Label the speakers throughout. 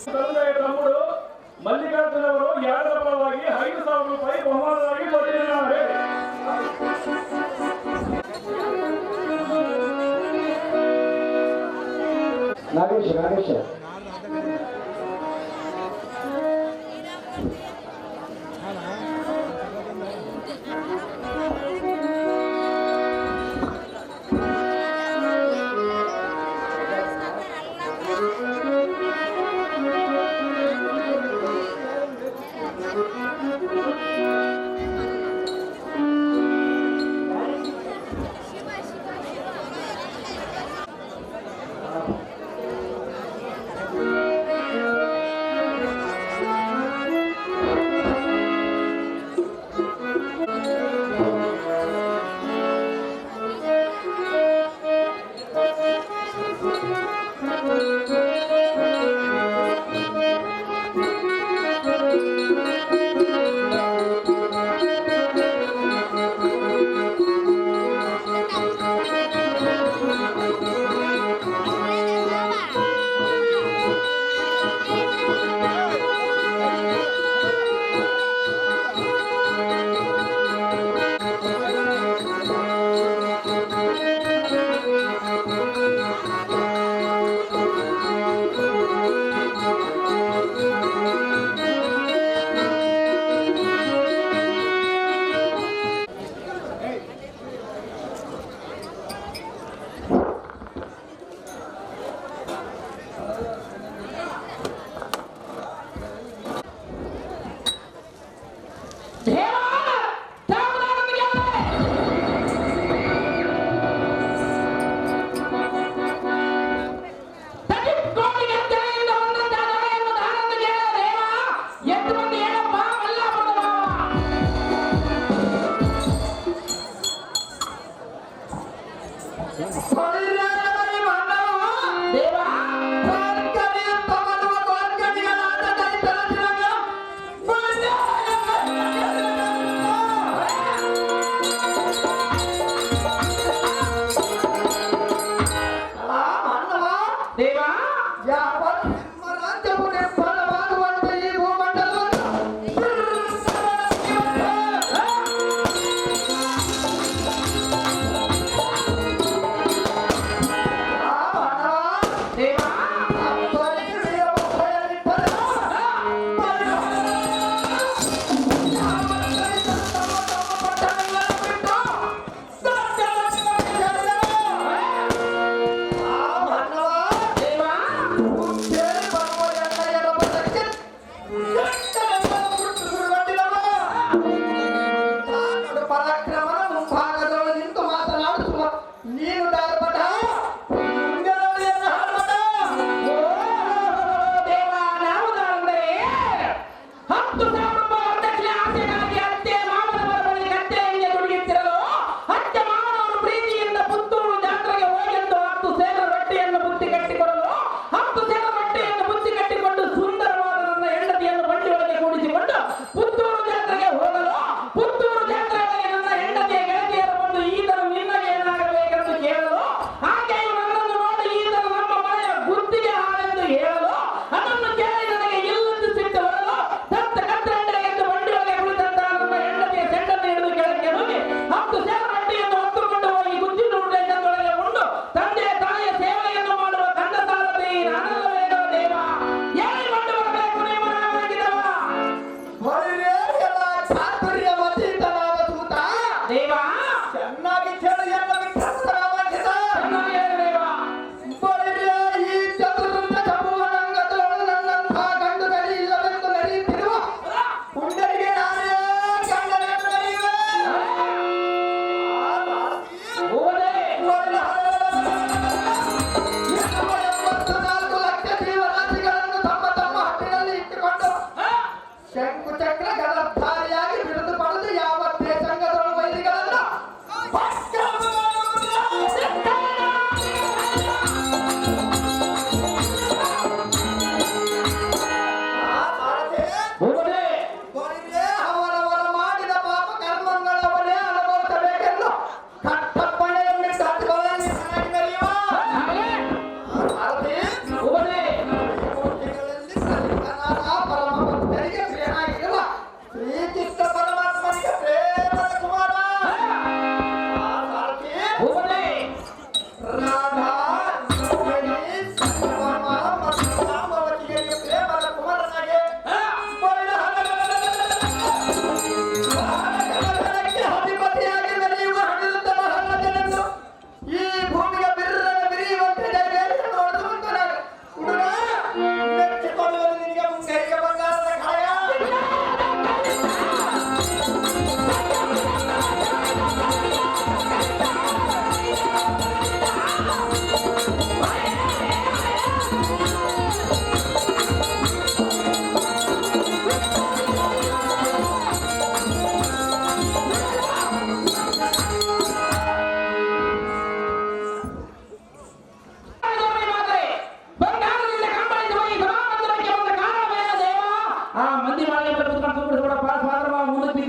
Speaker 1: ತಮ್ముడు ಮಲ್ಲಿಕಾರ್ಜುನ ಅವರು ಯಾರ ಪರವಾಗಿ 5,000 ರೂಪಾಯಿ ಬಹುಮಾನವಾಗಿ ಕೊಟ್ಟಿದ್ದಾರೆ. ನಾಗೇಶ್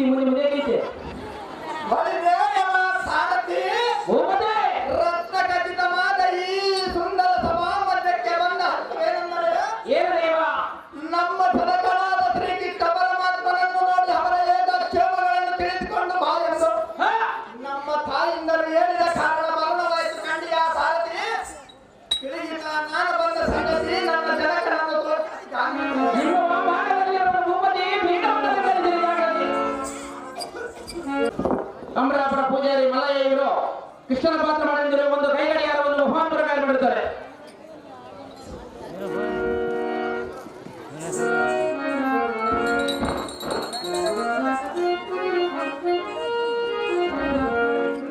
Speaker 2: ಮುಂದೆ ಮುಂದೆ ಮುಂದೆ ಐತೆ
Speaker 3: ರತ್ನ ಖಚಿತವಾದ ಈ ಸುಂದರ ಸಭಾ ಮಧ್ಯಕ್ಕೆ ಬಂದ
Speaker 2: ಏನದೇವ
Speaker 3: ನಮ್ಮ ಜನಗಳಾದ ಶ್ರೀಕೃಷ್ಣ ಪರಮಾತ್ಮನನ್ನು ನೋಡಿ ಅವರ ಯೋಗಕ್ಷೇಮಗಳನ್ನು ತಿಳಿದುಕೊಂಡು ಬಾಯಲು ನಮ್ಮ ತಾಯಿಂದರು ಹೇಳಿದ ಕಾರಣ ಮರಣವಾಯಿತು ಕಂಡಿಯ ಸಾರಥಿ ತಿಳಿಯಿಲ್ಲ ನಾನು ಬಂದ ಸಂಗತಿ ನನ್ನ ಜನಗಳನ್ನು
Speaker 2: ಅಮರಾಪುರ ಪೂಜಾರಿ ಮಲಯ ಇವರು ಕೃಷ್ಣನ ಪಾತ್ರ ಮಾಡಿದರೆ ಒಂದು ಕೈಗಡಿಯಾರವನ್ನು ಮಹಾನ್ ಪ್ರಕಾರ ಮಾಡುತ್ತಾರೆ.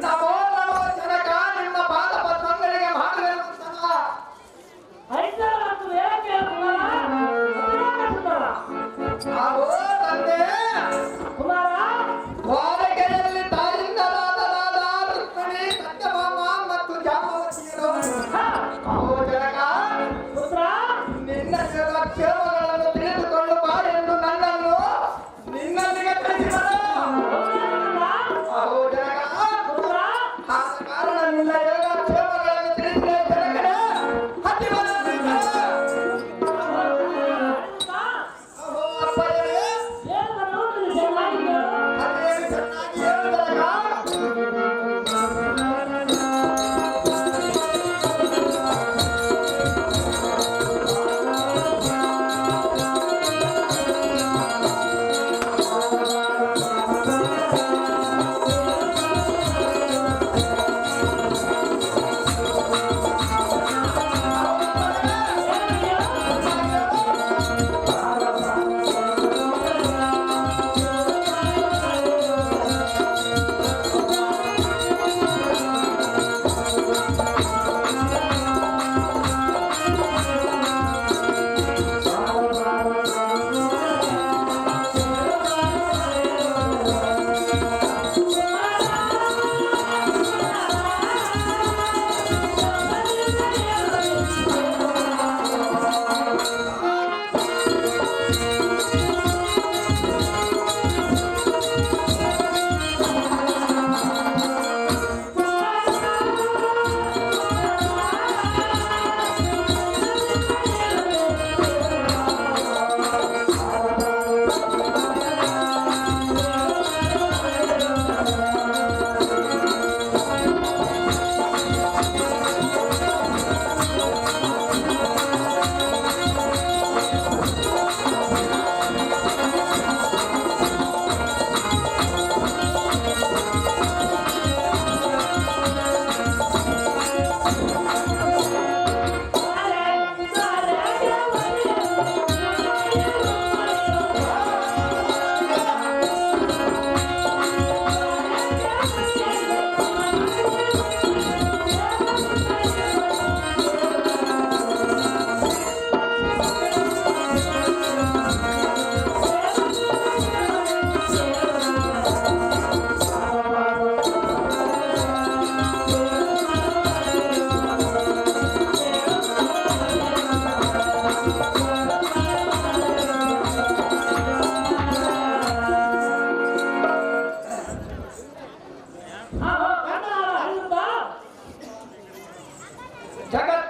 Speaker 3: ನಮೋ ನಮೋ ಜನಕ ನಿಮ್ಮ ಪಾದ ಪದ್ಮಗಳಿಗೆ ಮಾಡಬೇಕಂತಲ್ಲ ಅವೋ ತಂದೆ ವಾರಕೆಯಲ್ಲಿ ತಾಯಿಂದಲಾದ ರುಕ್ಮಿಣಿ ಸತ್ಯಭಾಮ ಮತ್ತು ಜಾಂಬವತಿಯರು ಅವೋ ಜನಕ ನಿನ್ನ ಕ್ಷೇಮಗಳನ್ನು ತಿಳಿದುಕೊಂಡು ಬಾ ಎಂದು ನನ್ನನ್ನು ನಿನ್ನಲ್ಲಿಗೆ ಕಳಿಸಿದರು. ಅವೋ ಜನಕ ಆದ ಕಾರಣ ನಿನ್ನ ಯೋಗಕ್ಷೇಮಗಳನ್ನು ತಿಳಿಸಿದ ಜನಕನೇ ಹತ್ತಿ ಬಂದಿದ್ದಾರೆ. ಅವೋ ಅಪ್ಪಯ್ಯರೇ ಅದೇನು ಚೆನ್ನಾಗಿ ಹೇಳಿದಾಗ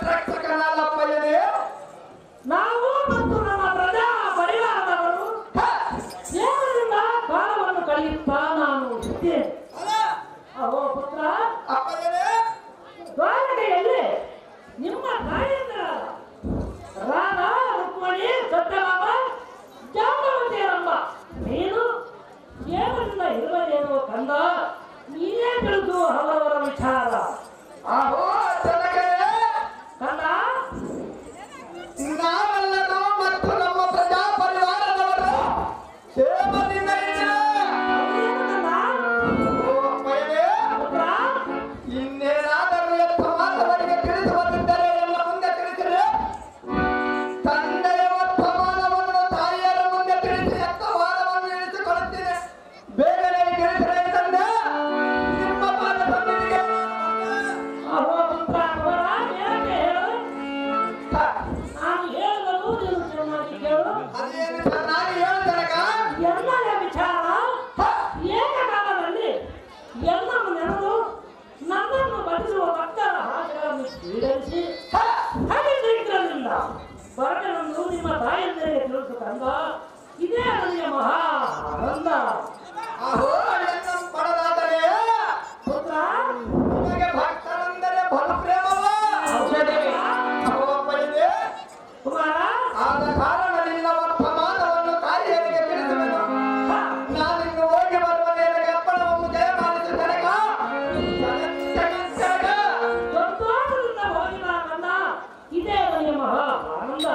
Speaker 3: ಜಗತ್ರಕ್ಷಕನಲ್ಲಪ್ಪಯ್ಯನೇ
Speaker 4: ನಾವು ಮತ್ತು ನಮ್ಮ ಪ್ರಜಾ ಪರಿವಾರದವರು ದೇವರಿಂದ ಕಾಲವನ್ನು ಕಳೆಯುತ್ತಾ ನಾನು ಇದ್ದೇನೆ. ಅವೋ ಪುತ್ರ,
Speaker 3: ಅಪ್ಪಯ್ಯನೇ
Speaker 4: ದ್ವಾರಕೆಯಲ್ಲಿ ನಿಮ್ಮ ತಾಯಿಯಂದಿರಾದ ರಾಧಾ ರುಕ್ಮಿಣಿ ಸತ್ಯಭಾಮ ಜಾಂಬವತಿಯರಮ್ಮ ನೀನು ದೇವರಿಂದ ಇರುವದೇನೋ ಕಂದ, ನೀನೇ ತಿಳಿದು ಅವರವರ ವಿಚಾರ.
Speaker 3: ಅಹೋ ಜನಕರೇ
Speaker 4: ಕಂದ
Speaker 3: ನಾವೆಲ್ಲರೂ ಮತ್ತು ನಮ್ಮ ಪ್ರಜಾ ಪರಿವಾರದವರು ಕ್ಷೇಮದಿಂದ ಇದ್ದೇವೆ. ಓ ಅಪ್ಪಯ್ಯನೇ
Speaker 4: ಪುತ್ರ,
Speaker 3: ಇನ್ನೇನಾದರೂ ಎತ್ತ ಮಾತವರಿಗೆ ತಿಳಿದು ಬಂದಿದ್ದರೆ ಎಲ್ಲ ಮುಂದೆ ತಿಳಿಸಿರಿ. ತಂದೆಯ ವರ್ತಮಾನವನ್ನು ತಾಯಿಯರ ಮುಂದೆ ತಿಳಿಸಿ ಎತ್ತ ವಾದವನ್ನು ಇಳಿಸಿಕೊಳ್ಳುತ್ತೇನೆ. ಬೇಗನೆ ತಿಳಿಸಿರಿ ತಂದೆ. ನಿಮ್ಮ ಪಾದ ಸನ್ನಿಧಿಗೆ
Speaker 4: ಅವೋ ಪುತ್ರ ಅವರ ಏನಕ್ಕೆ ಹೇಳು?
Speaker 3: ಹ,
Speaker 4: ನಾನು ಹೇಳಲು ನೀನು ಚೆನ್ನಾಗಿ ಕೇಳು.
Speaker 3: ಅದೇನು ಚೆನ್ನಾಗಿ ಹೇಳು ಜನಕ.
Speaker 4: ಎಲ್ಲರ ವಿಚಾರ
Speaker 3: ಹ,
Speaker 4: ಕಂದ ಇದೇ ನನಗೆ ಮಹಾ ಆನಂದ.
Speaker 3: ಅಹೋ ಎನ್ನ ಪಡದಾದರೆ
Speaker 4: ಪುತ್ರ
Speaker 3: ನಿಮಗೆ ಭಕ್ತರಂದರೆ ಬಲು ಪ್ರೇಮವ.
Speaker 2: ಔಷಧವೇ
Speaker 3: ಅಹೋ ಪೈದೆ
Speaker 4: ಕುಮಾರ
Speaker 3: ಆದ ಕಾರಣ ನಿನ್ನ ವರ್ತಮಾನವನ್ನು ತಾಯಿಯರಿಗೆ ತಿಳಿಸುವೆನು. ನಾನಿನ್ನು ಹೋಗಿ ಬರುವ ನೇರಕ್ಕೆ ಅಪ್ಪಣವನ್ನು ದಯಮಾಡಿಸಿ ತನಕ
Speaker 4: ಸಂತೋಷದಿಂದ ಹೋಗಿಲ್ಲ ಕಂದ ಇದೇ ನನಗೆ ಮಹಾ ಆನಂದ.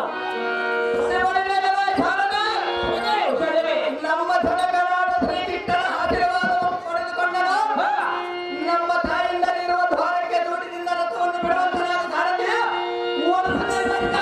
Speaker 2: ಔಷಧವೇ
Speaker 3: ನಮ್ಮ ಧನಗಳಾದ ಶ್ರೀಕೃಷ್ಣನ ಆಶೀರ್ವಾದವನ್ನು ಪಡೆದುಕೊಂಡನು. ನಮ್ಮ ತಾಯಿಂದಲಿರುವ ದ್ವಾರಕ್ಕೆ ದುಡಿದಿಂದ ರಥವನ್ನು ಬಿಡುವಂತಹ ಸಾರಥಿ
Speaker 2: ನಿಮ್ಮ ಕೆಲಸವಾಗುವುದೇ.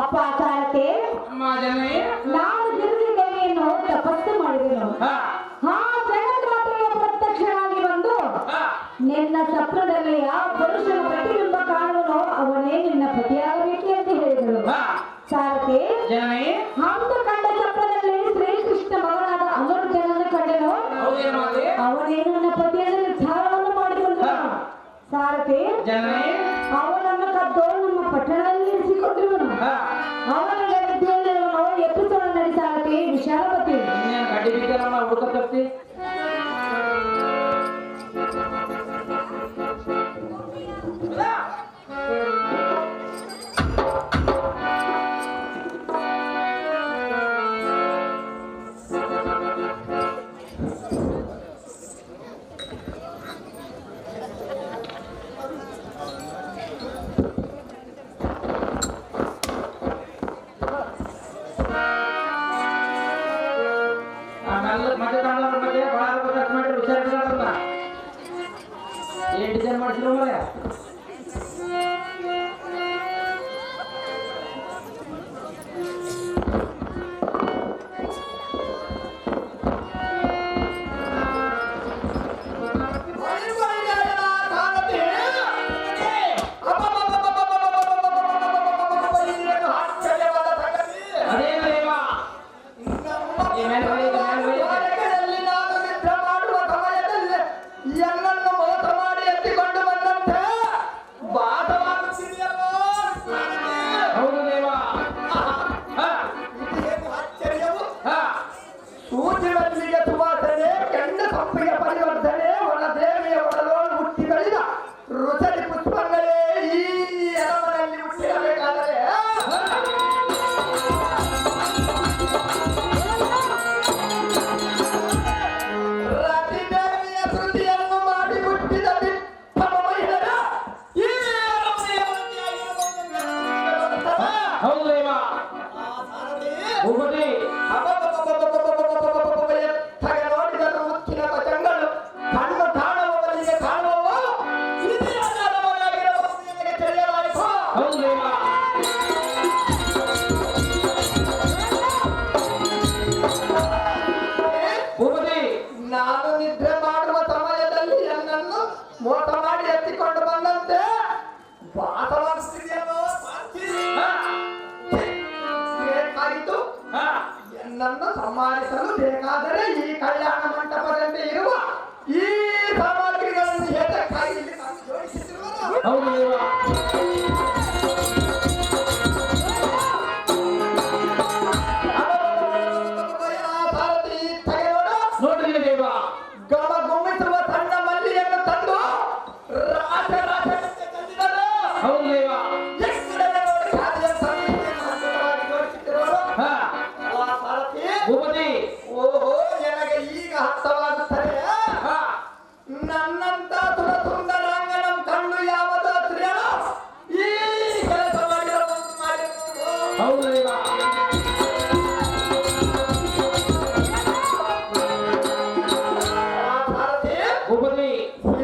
Speaker 5: ಅಪ್ಪ ಸಾರಥಿ,
Speaker 2: ಅಮ್ಮ ಜನನಿ
Speaker 5: ನಾನು ಗಿರಿದೇವಿಯನ್ನು ತಪಸ್ಸು ಮಾಡಿದೆನು. ಆ ಜಗನ್ಮಾತೆಯ ಪ್ರತ್ಯಕ್ಷನಾಗಿ ಬಂದು ನಿನ್ನ ಸ್ವಪ್ನದಲ್ಲಿ ಆ ಪುರುಷನ ಪ್ರತಿಬಿಂಬ ಕಾಣುವನು ಅವನೇ ನಿನ್ನ ಪತಿಯಾಗಬೇಕು ಅಂತ ಹೇಳಿದರು. ಸಾರಥಿ,
Speaker 2: ಜನನಿ
Speaker 5: ಅಂದು ಕಂಡ ಸ್ವಪ್ನದಲ್ಲಿ ಶ್ರೀಕೃಷ್ಣ ಮಗನಾದ ಅಮೃತನನ್ನು ಕಂಡೆನು.
Speaker 2: ಹೌದೇ ಮಾತೆ
Speaker 5: ಅವನೇ ನನ್ನ ಪತಿಯನ್ನು ನಿರ್ಧಾರವನ್ನು ಮಾಡಿಕೊಂಡನು. ಸಾರಥಿ,
Speaker 2: ಜನನಿ
Speaker 5: ಅವನನ್ನು ಕದ್ದು ನಮ್ಮ ಪಟ್ಟಣದಲ್ಲಿ ಇರಿಸಿಕೊಂಡಿರುವನು. ಅವನ ವಿದ್ಯೆಯಲ್ಲಿರುವನು ಎಪ್ಪಿಸೋಣ ನಡಿ ಸಾರಥಿ ವಿಶಾಲಪತಿ.
Speaker 2: ಇನ್ನೇನು ಗಡ್ಡಿ ಬಿದ್ದರಮ್ಮ ಹುಡುಕ ತಪ್ಪಿ. ದೇವ. ಭೂಪತಿ
Speaker 3: ನಾನು ನಿದ್ರೆ ಮಾಡುವ ಸಮಯದಲ್ಲಿ ನನ್ನನ್ನು ಮೋಸ ಮಾಡಿ ಎತ್ತಿಕೊಂಡು ಬಂದಂತೆ ಭಾಸವಾಗಿಸ್ತಿದೆಯಲ್ಲೋ ಬೇಕಾಗಿತ್ತು. ನನ್ನನ್ನು ಸಮ್ಮಾನಿಸಲು ಬೇಕಾದರೆ ಈ ಕಲ್ಯಾಣ ಮಂಟಪದಲ್ಲಿ ಇರುವ ಈ ಸಾಮಗ್ರಿಗಳನ್ನು ಹೇತಕ್ಕಾಗಿ ಇಲ್ಲಿ ತಂದು ಜೋಡಿಸಿರುವರು.
Speaker 2: ಹೌದು ದೇವ.
Speaker 3: ಭಾರತಿ ತೆಗೆಯೋಣ.
Speaker 2: ನೋಡ್ರಿ ದೇವ.
Speaker 3: ಗಮ ಗುಮ್ಮಿಸುವ ಸಣ್ಣ ಮಲ್ಲಿಯನ್ನು ತಂದು ರಾಜ ರಾಜನಂತೆ ತಂದಿದರು.
Speaker 2: ಹೌದು ದೇವ.
Speaker 3: ಎಕ್ಕಡನೆ ನೋಡಿ ಕಾರ್ಯ ಸಮಿತಿಯನ್ನು ಹತ್ತಿರವಾಗಿ ಜೋಡಿಸಿರುವರು. ಭಾರತಿ
Speaker 2: ಭೂಪತಿ
Speaker 3: ಓಹೋ ನನಗೆ ಈಗ ಅರ್ಥವಾಗುತ್ತದೆ. ನನ್ನಂತ ಸುಂದರಾಂಗನ ಕಣ್ಣು ಯಾವುದೋ ಸ್ತ್ರೀಯರು ಈ ಕೆಲಸ ಮಾಡಿರಬಹುದು.
Speaker 2: ಹೌದು ದೇವ.
Speaker 3: ಭಾರತಿ
Speaker 2: ಭೂಪತಿ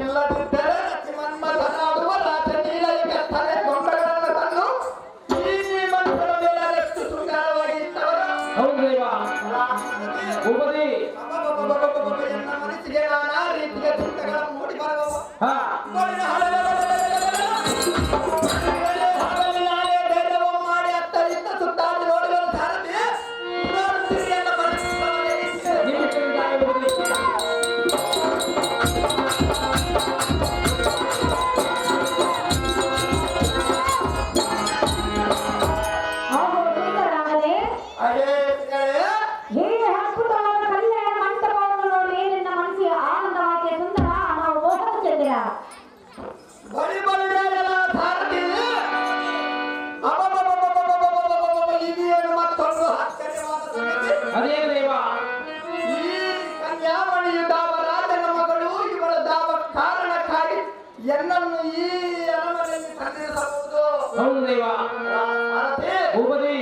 Speaker 3: ಇಲ್ಲದಿದ್ದರೆ ಮನ್ಮಥನಾಡುವ ರಾಜ ನೀಲಯ ಕತ್ತಲೆ ಗೊಂಬೆಗಳನ್ನು ತಂದು ಈ ಮನುಷ್ಯನ ಮೇಲೆ ಎಷ್ಟು ಸುಂದರವಾಗಿ ಇಟ್ಟವರು.
Speaker 2: ಹೌದು ದೇವ. ಭೂಪತಿ
Speaker 3: ಎನ್ನ ಮನಸ್ಸಿಗೆ ನಾನಾ ರೀತಿಯ ಚಿಂತೆಗಳನ್ನು ಮೂಡಿ ಬರುವವು.
Speaker 2: ಹಾ
Speaker 3: ಮಾಡಿ ಅತ್ತ ಇತ್ತ ಸುತ್ತಾಡಿ ನೋಡಿದರು ಸಾರಥಿ ನೋಡುತ್ತೀರಿ ಎನ್ನ ಮನಸ್ಸಿಗೆ
Speaker 2: ನಿಮ್ಮ ಕೈಯಿಂದ ಭೂಪತಿ.
Speaker 5: ಹೌದು ಶ್ರೀಕರಾಮರೇ,
Speaker 3: ಅದೇ
Speaker 5: ಈ ಅದ್ಭುತವಾದ ಕಲ್ಯಾಣ ಮಂಟಪವನ್ನು ನೋಡಿ ನಿನ್ನ ಮನಸ್ಸಿಗೆ ಆನಂದವಾಗಿದೆ ಸುಂದರ. ನಾವು ಮೋಹನ ಚಂದ್ರ
Speaker 3: ಬಳಿ ಬಳಿಯಾಗಲ್ಲ ಸಾರಥಿ. ಇದೇನು ಮತ್ತೊಂದು ಆಶ್ಚರ್ಯವಾದ ಸಂಗತಿ.
Speaker 2: ಅದೇ ದೇವ.
Speaker 3: ಈ ಕನ್ಯಾಮಣಿಯು ದಾವರಾಜನ ಮಗಳು. ಇವಳ ದಾವ ಕಾರಣಕ್ಕಾಗಿ ಎನ್ನನ್ನು ಈ ಅರಮನೆಯಲ್ಲಿ ತಂದಿರಬಹುದು.
Speaker 2: ಹೌದು ದೇವ.
Speaker 3: ಸಾರಥಿ
Speaker 2: ಭೂಪತಿ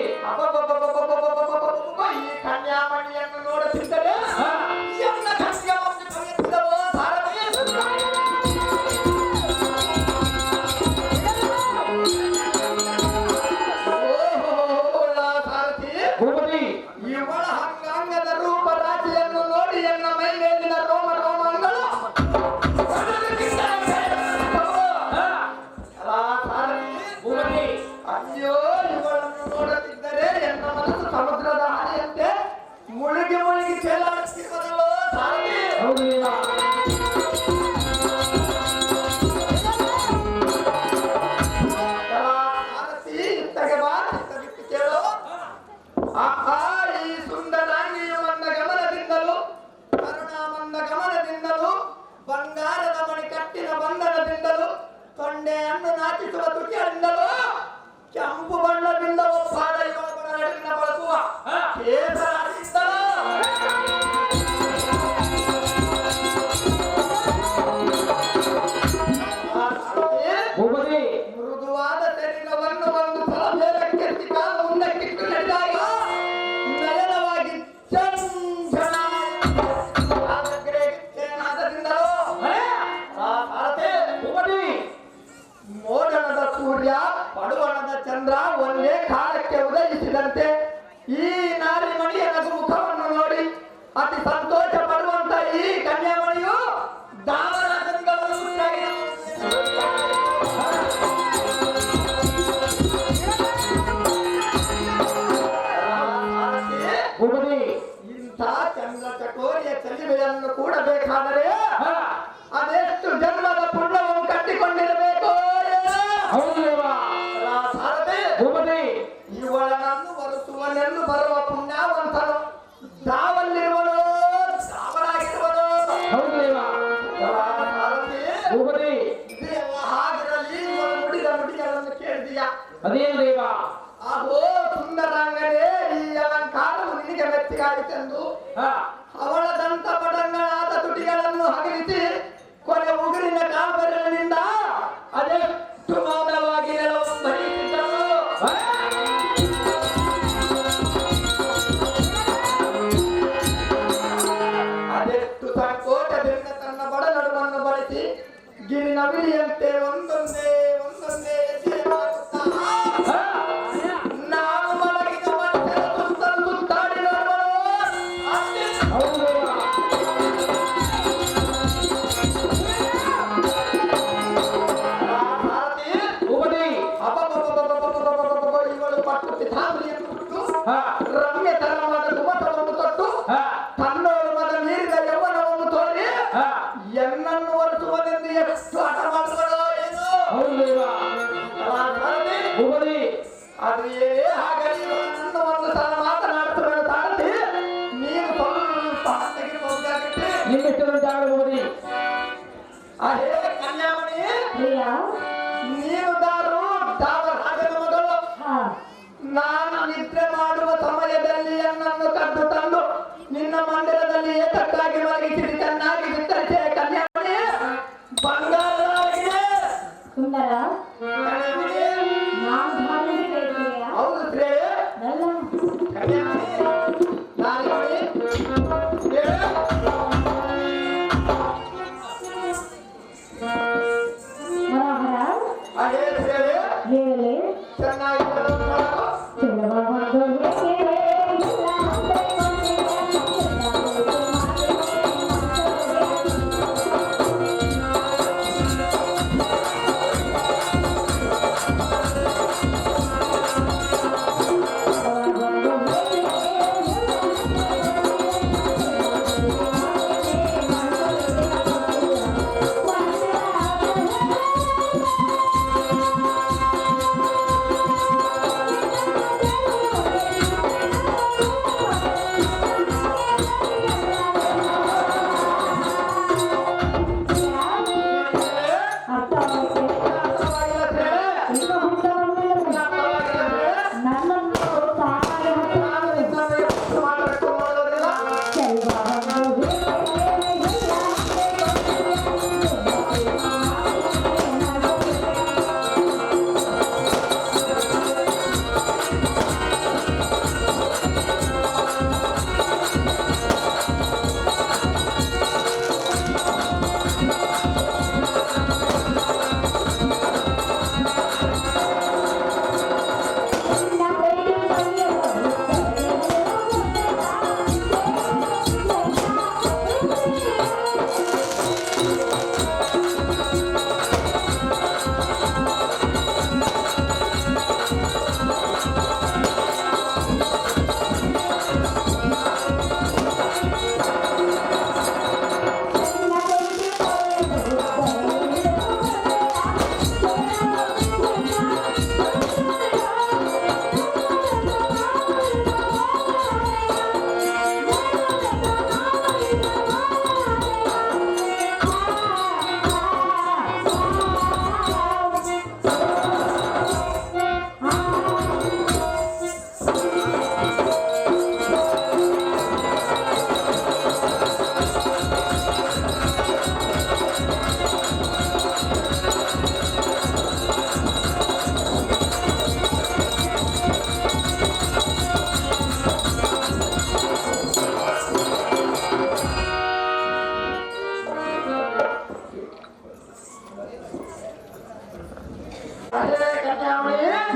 Speaker 3: ಈ ಕನ್ಯಾಮಣಿಯನ್ನು ನೋಡುತ್ತಿದ್ದರೆ ಎನ್ನ ಕನ್ಯಾಮಣಿ ಕವಿಯುತ್ತಿದ್ದವೋ ಸಾರಥಿ. ಸಾರಥಿ
Speaker 2: ಭೂಪತಿ
Speaker 3: ಇವಳ ಅಂಗಾಂಗದ ರೂಪ ರಾಶಿಯನ್ನು ನೋಡಿ ಎನ್ನ ಮೈ ಮೇಲಿನ ರೋಮ ರೋಮಾಂಗಳು
Speaker 2: ಭೂಪತಿ
Speaker 3: ಅಯ್ಯೋ ಇವಳನ್ನು ನೋಡುತ್ತಿದ್ದರೆ ಎನ್ನ ಮನಸ್ಸು ಸಮುದ್ರದ ಹಾನಿಯಂತೆ ಮುಳುಗಿ ಮುಳುಗಿ ತೇಲಾಡುತ್ತಿರುವುದಲ್ಲೋ ಸಾರಥಿ.
Speaker 2: ಹೌದು ದೇವ.
Speaker 3: ಸಾರಥಿ ಇತ್ತಗೆ ಬಾ, ಇತ್ತ ಬಿಟ್ಟು ಕೇಳು. ಆಹಾ ಈ ಸುಂದರಾಂಗಿಯ ಮಂದ ಗಮನದಿಂದಲೂ ಕರುಣಾಮಂದ ಗಮನದಿಂದಲೂ ಬಂಗಾರದ ಮಣಿ ಕಟ್ಟಿನ ಬಂಧನದಿಂದಲೂ ತೊಂಡೆಯನ್ನು ನಾಚಿಸುವ ತುಟಿಗಳಿಂದಲೂ ಕೆಂಪು ಬಣ್ಣದಿಂದ ಒಪ್ಪಾದ ಯುವಕರ ನಡುವಿನ ಬಳಸುವ ಕೇಸರಾದಿಂದಲೂ
Speaker 2: ಭೂಪತಿ
Speaker 3: ಮೃದುವಾದ ಶರೀರವನ್ನು ಒಂದು ಸಲ ಮೇಲಕ್ಕೆತ್ತಿ ಕಾಲು ಮುಂದಕ್ಕಿಟ್ಟು ನಡೆದಾಗ ನಯನವಾಗಿ ಚಂಚನಾದದಿಂದಲೂ
Speaker 2: ಭೂಪತಿ
Speaker 3: ಮೋಡಣದ ಸೂರ್ಯ ಪಡುವಣದ ಚಂದ್ರ ಒಂದೇ ಕಾಲಕ್ಕೆ ಉದಯಿಸಿದಂತೆ ಈ ನಾರಿಮಣಿಯ ನಗು ಮುಖವನ್ನು ನೋಡಿ ಅತಿ ಸಂತೋಷ ಪಡುವಂತ ಈ ಕನ್ಯಾಮಣಿಯು ದಾವರಾಜನಿಗಳನ್ನು
Speaker 2: ಭೂಪತಿ
Speaker 3: ಇಂಥ ಚಂದ್ರ ಚಕೋರಿಯ ಚಲಿಮೆಯನ್ನು ಕೂಡ ಬೇಕಾದರೆ ಅದೆಷ್ಟು ಜನ್ಮದ ಪುಣ್ಯವನ್ನು ಕಟ್ಟಿಕೊಂಡಿರಬೇಕು.
Speaker 2: ಹೌದು ದೇವ.
Speaker 3: ಸಾರಥಿ
Speaker 2: ಭೂಪತಿ
Speaker 3: ಇವಳನ್ನು ಬರುಸುವನೆಂದು ಬರುವ ಪುಣ್ಯವಂತನು ದಾವಲ್ಲಿರುವನು ದಾವರಾಗಿರುವನು.
Speaker 2: ಹೌದು ದೇವ.
Speaker 3: ಸಾರಥಿ
Speaker 2: ಭೂಪತಿ
Speaker 3: ಇದೆಲ್ಲ ಹಾಗರಲ್ಲಿ ಇವಳು ನುಡಿದ ನುಡಿಗಳನ್ನು ಕೇಳಿದೀಯ.
Speaker 2: ಅದೇನು ದೇವ.
Speaker 3: ಅಹೋ ಸುಂದರಾಂಗನೇ, ಈ ಅಲಂಕಾರವು ನಿನಗೆ ಮೆಚ್ಚಿಗಾಯಿತೆಂದು ಅವಳ ದಂತ ಪಡಂಗಳಾದ ತುಟಿಗಳನ್ನು ಹಗಲಿಸಿ ಕೊನೆ ಉಗುರಿನ ಕಾಲ್ಬೆರಳಿನಿಂದ ಅದೆಷ್ಟು ಮೌನವಾಗಿ ನೆಲವನ್ನು ಭರಿಸಿದ್ದಳು. ಅದೆಷ್ಟು ಸಂಕೋಚದಿಂದ ತನ್ನ ಬಡನಡುವನ್ನು ಬಳಸಿ ಗಿರಿನ ವಿಳಿಯಂತೆ ಒಂದೊಂದೇ ಒಂದೊಂದೇ ಹೆಜ್ಜೆ ಹಾಕುತ್ತಾ ರಮ್ಯ ತರವಾದ ಕುಮಟವನ್ನು ತೊಟ್ಟು ತನ್ನೋಳು ಮದ ಮೀರಿದ ಯೌವನವನ್ನು ತೋರಿ ಎನ್ನನ್ನು ಒರೆಸುವನೆಂದು ಎಷ್ಟು ಆಟ ಮಾಡುತ್ತಲೋ ಏನು ಅದು ಏನೇ ಹಾಗಾಗಿ ನನ್ನ ಒಂದು ಸಲ ಮಾತನಾಡುತ್ತಿರುವ ತಾಳತಿ ನೀನು ಸ್ವಲ್ಪ ತೆಗೆದುಕೊಂಡಾಗತ್ತೆ
Speaker 2: ನಿಮ್ಮೆಷ್ಟು ಜಾಗಬಹುದು
Speaker 3: ಅಹೇ ಕನ್ಯಾಮಣಿ
Speaker 5: ಪ್ರಿಯ
Speaker 3: ನೀನು ರಾಜನ ಮಗಳು ನಾನು ನಿದ್ರೆ ಮಾಡುವ ಸಮಯದಲ್ಲಿ ನನ್ನನ್ನು ಕದ್ದು ತಂದು ನಿನ್ನ ಮಂದಿರದಲ್ಲಿ ಏತಕ್ಕಾಗಿ ಮಲಗಿಸಿ ಚೆನ್ನಾಗಿ ವಿತರಿಸಿ ಕನ್ಯಾಮಣಿ ಬಂಗಾರವಾಗಿದೆ
Speaker 5: ಸುಂದರ
Speaker 3: ಕನ್ಯಾಮಣಿ
Speaker 5: ನಾನು ಭಾವಿಸಿ ಕೇಳ್ತೀಯ
Speaker 3: ಹೌದು ಶ್ರೇಯ
Speaker 5: ಅಲ್ಲ
Speaker 3: ಕನ್ಯಾಮಣಿ ನಾರಾಯಣಿ
Speaker 5: ಮನೋಹರ
Speaker 3: ಅದೇ ಶ್ರೇಯ
Speaker 5: ಹೇಳಿ
Speaker 3: ಚೆನ್ನಾಗಿ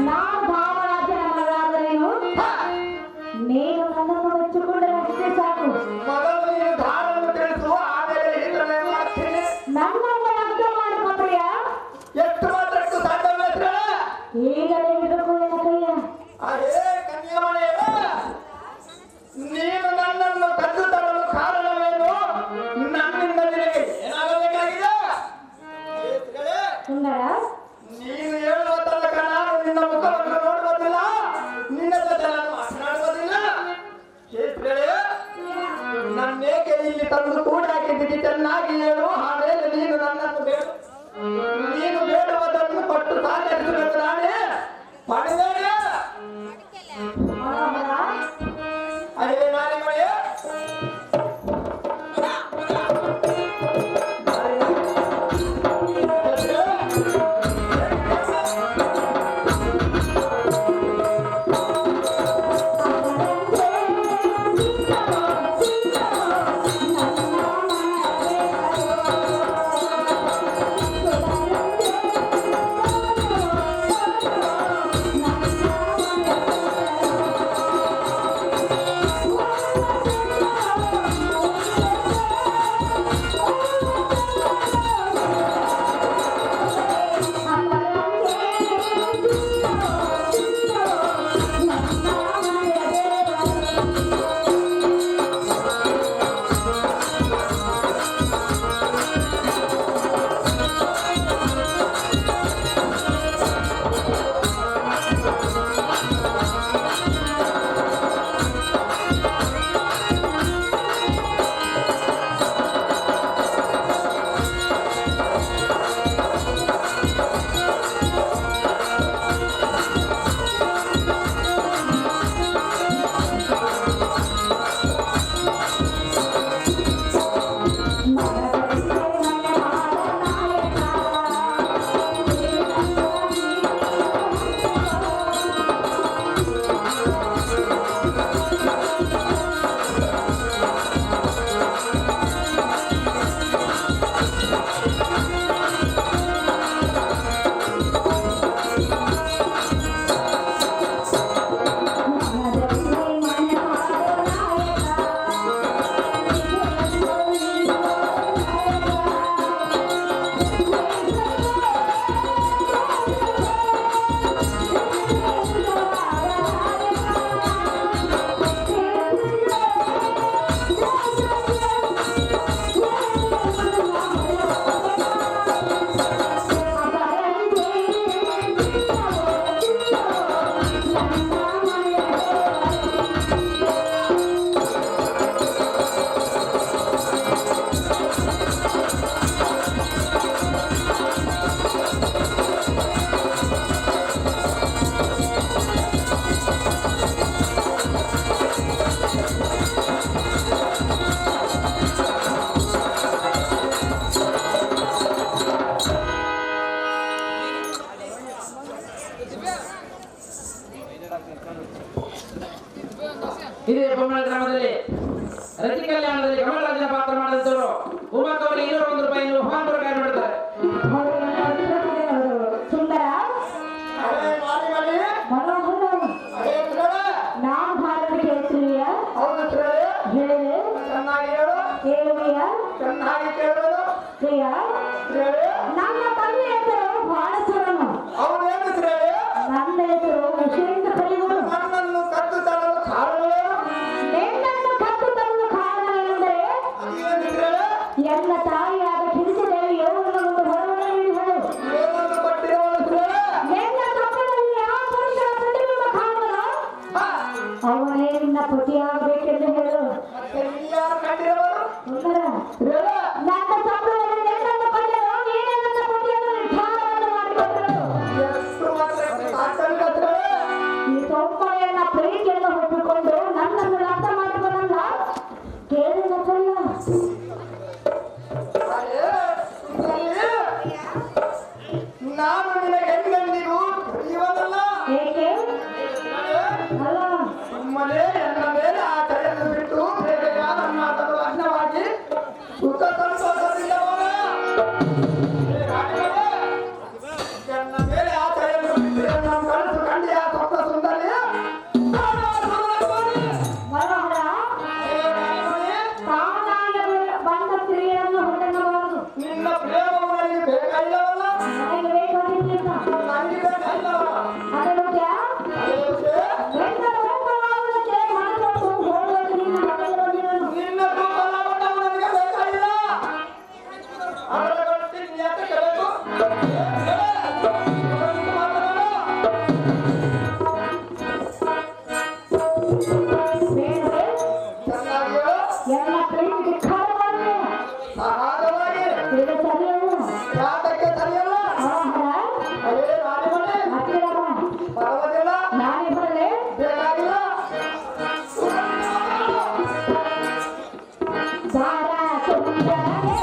Speaker 5: ನಾನು ಭಾವರಾಜನ ಮಗಳಾದರೇನು ನೀನು ನನ್ನನ್ನು ಮೆಚ್ಚಿಕೊಂಡರೆ ಅಷ್ಟೇ ಸಾಕು
Speaker 3: ಮೊದಲು ನೀನು ಧಾರನ್ನು ತಿಳಿಸು ಆಮೇಲೆ ಹಿಂದೆ ಮಾಡ್ತೀನಿ
Speaker 5: ನನ್ನನ್ನು ಅರ್ಥ ಮಾಡಿಕೊಂಡ್ರಿಯಾ
Speaker 3: ಎಷ್ಟು ಮಾತ್ರಕ್ಕೂ ಸಾಧ್ಯವೇ
Speaker 5: ಈಗಲೇ ಹಿಡಿದು ಕೈಯ
Speaker 3: ಅದೇ ಕನ್ಯಾಮಣಿ ನೀನು ನನ್ನನ್ನು ಕದ್ದು ತರಲು ಕಾರಣವೇನು ನನ್ನಿಂದ ನಿನಗೆ ಏನಾಗಬೇಕಾಗಿದೆ
Speaker 5: ಸುಂದರ
Speaker 3: ನೀನು ಹೇಳುವ ತನಕ ನಾನು ನಿನ್ನ ಮುಖವನ್ನು ನೋಡುವುದಿಲ್ಲ ನಿನ್ನ ಜೊತೆ ನಾನು ಮಾತನಾಡುವುದಿಲ್ಲ ನನ್ನೇಕೆ ಇಲ್ಲಿ ತಂದು ಕೂಡ ಹಾಕಿದ್ದೀರಿ ಚೆನ್ನಾಗಿ ಹೇಳು ಆಮೇಲೆ ನೀನು ನನ್ನನ್ನು ನೀನು ಬೇಡುವುದನ್ನು ಕೊಟ್ಟು ಸಾಧಿಸಬೇಕು ನಾನೇ ಪಡೆದೇನೆ ಅದೇ ನಾನಿಗೆ
Speaker 5: ನನ್ನ
Speaker 2: ಇದೇ ಬೊಮ್ಮಳ ಗ್ರಾಮದಲ್ಲಿ ರತಿ ಕಲ್ಯಾಣದಲ್ಲಿ ಕಮಲರಾಜನ ಪಾತ್ರ ಮಾಡಿದವರು ಉಮಾಕವಲಿ 201 ರೂಪಾಯಿ ಬಹುಮಾನ ಪುರಸ್ಕಾರ ಮಾಡ್ತಾರೆ.
Speaker 5: ಸುಂದರ
Speaker 3: ಅರೆ ಮಾರಿಮಣಿ,
Speaker 5: ಮನೋಹರ
Speaker 3: ಅರೆ ಶ್ರೇಯ,
Speaker 5: ನಾನು ಭಾರತ ಕೇಳ್ತೀಯ
Speaker 3: ಹೌದು ಶ್ರೇಯ,
Speaker 5: ಹೇಳು
Speaker 3: ಚೆನ್ನಾಗಿ ಹೇಳು,
Speaker 5: ಹೇಳುವೆಯ
Speaker 3: ಚೆನ್ನಾಗಿ ಕೇಳೋದು
Speaker 5: ಪ್ರಿಯ
Speaker 3: ಶ್ರೇಯ.
Speaker 5: ನನ್ನ ತಂದೆ ಹೆಸರು ಬಾಲಸುರನು
Speaker 3: ಅವನೇನು ಶ್ರೇಯ?
Speaker 5: ನನ್ನ ಹೆಸರು ವಿಶೇಷ ಕಲಿಗಳು
Speaker 3: ನನ್ನನ್ನು ಕದ್ದು ತರಲು ಕಾರಣವೇನು?
Speaker 5: ನಿನ್ನನ್ನು ಕತ್ತು ತರಲು ಕಾರಣವೆಂದರೆ
Speaker 3: ಅದೇನು ಶ್ರೇಯ?
Speaker 5: ಎಲ್ಲ ತಾಯಿಯಾದ ಕಿರಿಚಿದೇವಿ ಯೋಗನ ಒಂದು ಹೊರವನ್ನ ನೀಡಿದಳು.
Speaker 3: ಏನನ್ನು ಕೊಟ್ಟಿರುವಳು ಶ್ರೇಯ?
Speaker 5: ನಿನ್ನ ಕಪ್ಪದಲ್ಲಿ ಆ ಪುರುಷನ ಪ್ರತಿಬಿಂಬ ಕಾಣಲು
Speaker 3: ಹಾ,
Speaker 5: ಅವನೇ ನಿನ್ನ ಪತಿಯಾಗಬೇಕೆಂದು ಹೇಳು.
Speaker 3: ಮತ್ತೆ ನೀನ್ಯಾರು ಕಂಡಿರುವರು?
Speaker 5: ಸುಂದರ
Speaker 3: ಶ್ರೇಯ,
Speaker 5: ನನ್ನ ಕಪ್ಪದಲ್ಲಿ ನಿನ್ನನ್ನು ಕಂಡರು ನೀನೇ ನನ್ನ ಪತಿಯನ್ನು ನಿರ್ಧಾರವನ್ನು ಮಾಡಿಕೊಂಡರು.
Speaker 3: ಎಷ್ಟು ಮಾತ್ರಕ್ಕೆ ಸಾಕಲ್ಲ ಶ್ರೇಯ?
Speaker 5: ಈ ಸೌಂದರ್ಯನ ಪ್ರೀತಿಯನ್ನು ಹೊತ್ತುಕೊಂಡು ನನ್ನನ್ನು ಅರ್ಥ ಮಾಡಿಕೊಂಡಲ್ಲ ಕೇಳಿದ ಸಲ್ಲ.
Speaker 3: ಅರೆ, ಇಲ್ಲಿ ನಾನು ನಿನಗೆ ಎಂದೆಂದಿಗೂ ಇವನಲ್ಲ.
Speaker 5: ಏಕೆ ಅಲ್ಲ
Speaker 3: ಸುಮ್ಮನೆ ನನ್ನ ಮೇಲೆ ಆ ಕರೆಯನ್ನು ಬಿಟ್ಟು ಬೇರೆ ಯಾರನ್ನಾದರೂ ಲಗ್ನವಾಗಿ ಸುಖ ಸಂತೋಷದಿಂದ ಹೋಗ. ನನ್ನ ಮೇಲೆ ಆ ಕರೆಯನ್ನು ಬಿಟ್ಟು ನನ್ನ ಕನಸು ಕಂಡಿಯ ಸ್ವಪ್ನ ಸುಂದರಿಯ
Speaker 5: ಮನೋಹರ ತಾನಾಗಿ ಬಂದ ಸ್ತ್ರೀಯನ್ನು ಹೊಂದಬಹುದು.
Speaker 3: ನಿನ್ನ ಪ್ರೇಮವು ನನಗೆ ಬೇಕಾಗಿಲ್ಲವಲ್ಲ,
Speaker 5: ನನಗೆ ಬೇಕಾಗಿಲ್ಲ
Speaker 3: ನನಗೆ ಬೇಕಾಗಿಲ್ಲವ.
Speaker 5: ಅದಕ್ಕೆ
Speaker 3: ಅದೇಕೆ?
Speaker 5: ನಿನ್ನ ರೂಪವಾಗುವುದಕ್ಕೆ ಮನಸ್ಸು ಹೋಗುವುದು ನಿನ್ನ ಮನೆಯಲ್ಲಿರುವನು.
Speaker 3: ನಿನ್ನ ರೂಪಲಾವಣವು ನನಗೆ ಬೇಕಾಗಿಲ್ಲ. ಅವರ ಗಟ್ಟಿ ನಿಯತಕ್ಕೆ ಬೇಕು.
Speaker 5: ಬೇಡವೇ?
Speaker 3: ಚೆನ್ನಾಗಿ ಹೇಳು.
Speaker 5: ಎಲ್ಲ ಪ್ರೀತಿಗೆ ಕಾರಣವಾಗಿದೆ.
Speaker 3: ಸಹಜವಾಗಿ
Speaker 5: ಇದು ಸರಿಯಲ್ಲ.
Speaker 3: ಯಾತಕ್ಕೆ ಸರಿಯಲ್ಲ?
Speaker 5: ಮನೋಹರ
Speaker 3: ಅದೇ ರಾಣಿಮಣಿ,
Speaker 5: ಹತ್ತಿರ ಬಾ.
Speaker 3: ಪರವಾಗಿಲ್ಲ,
Speaker 5: ನಾನೇ ಬರಲೇ?
Speaker 3: ಬೇಕಾಗಿಲ್ಲ.
Speaker 5: ಬಾರ ಸುಂದರನೇ.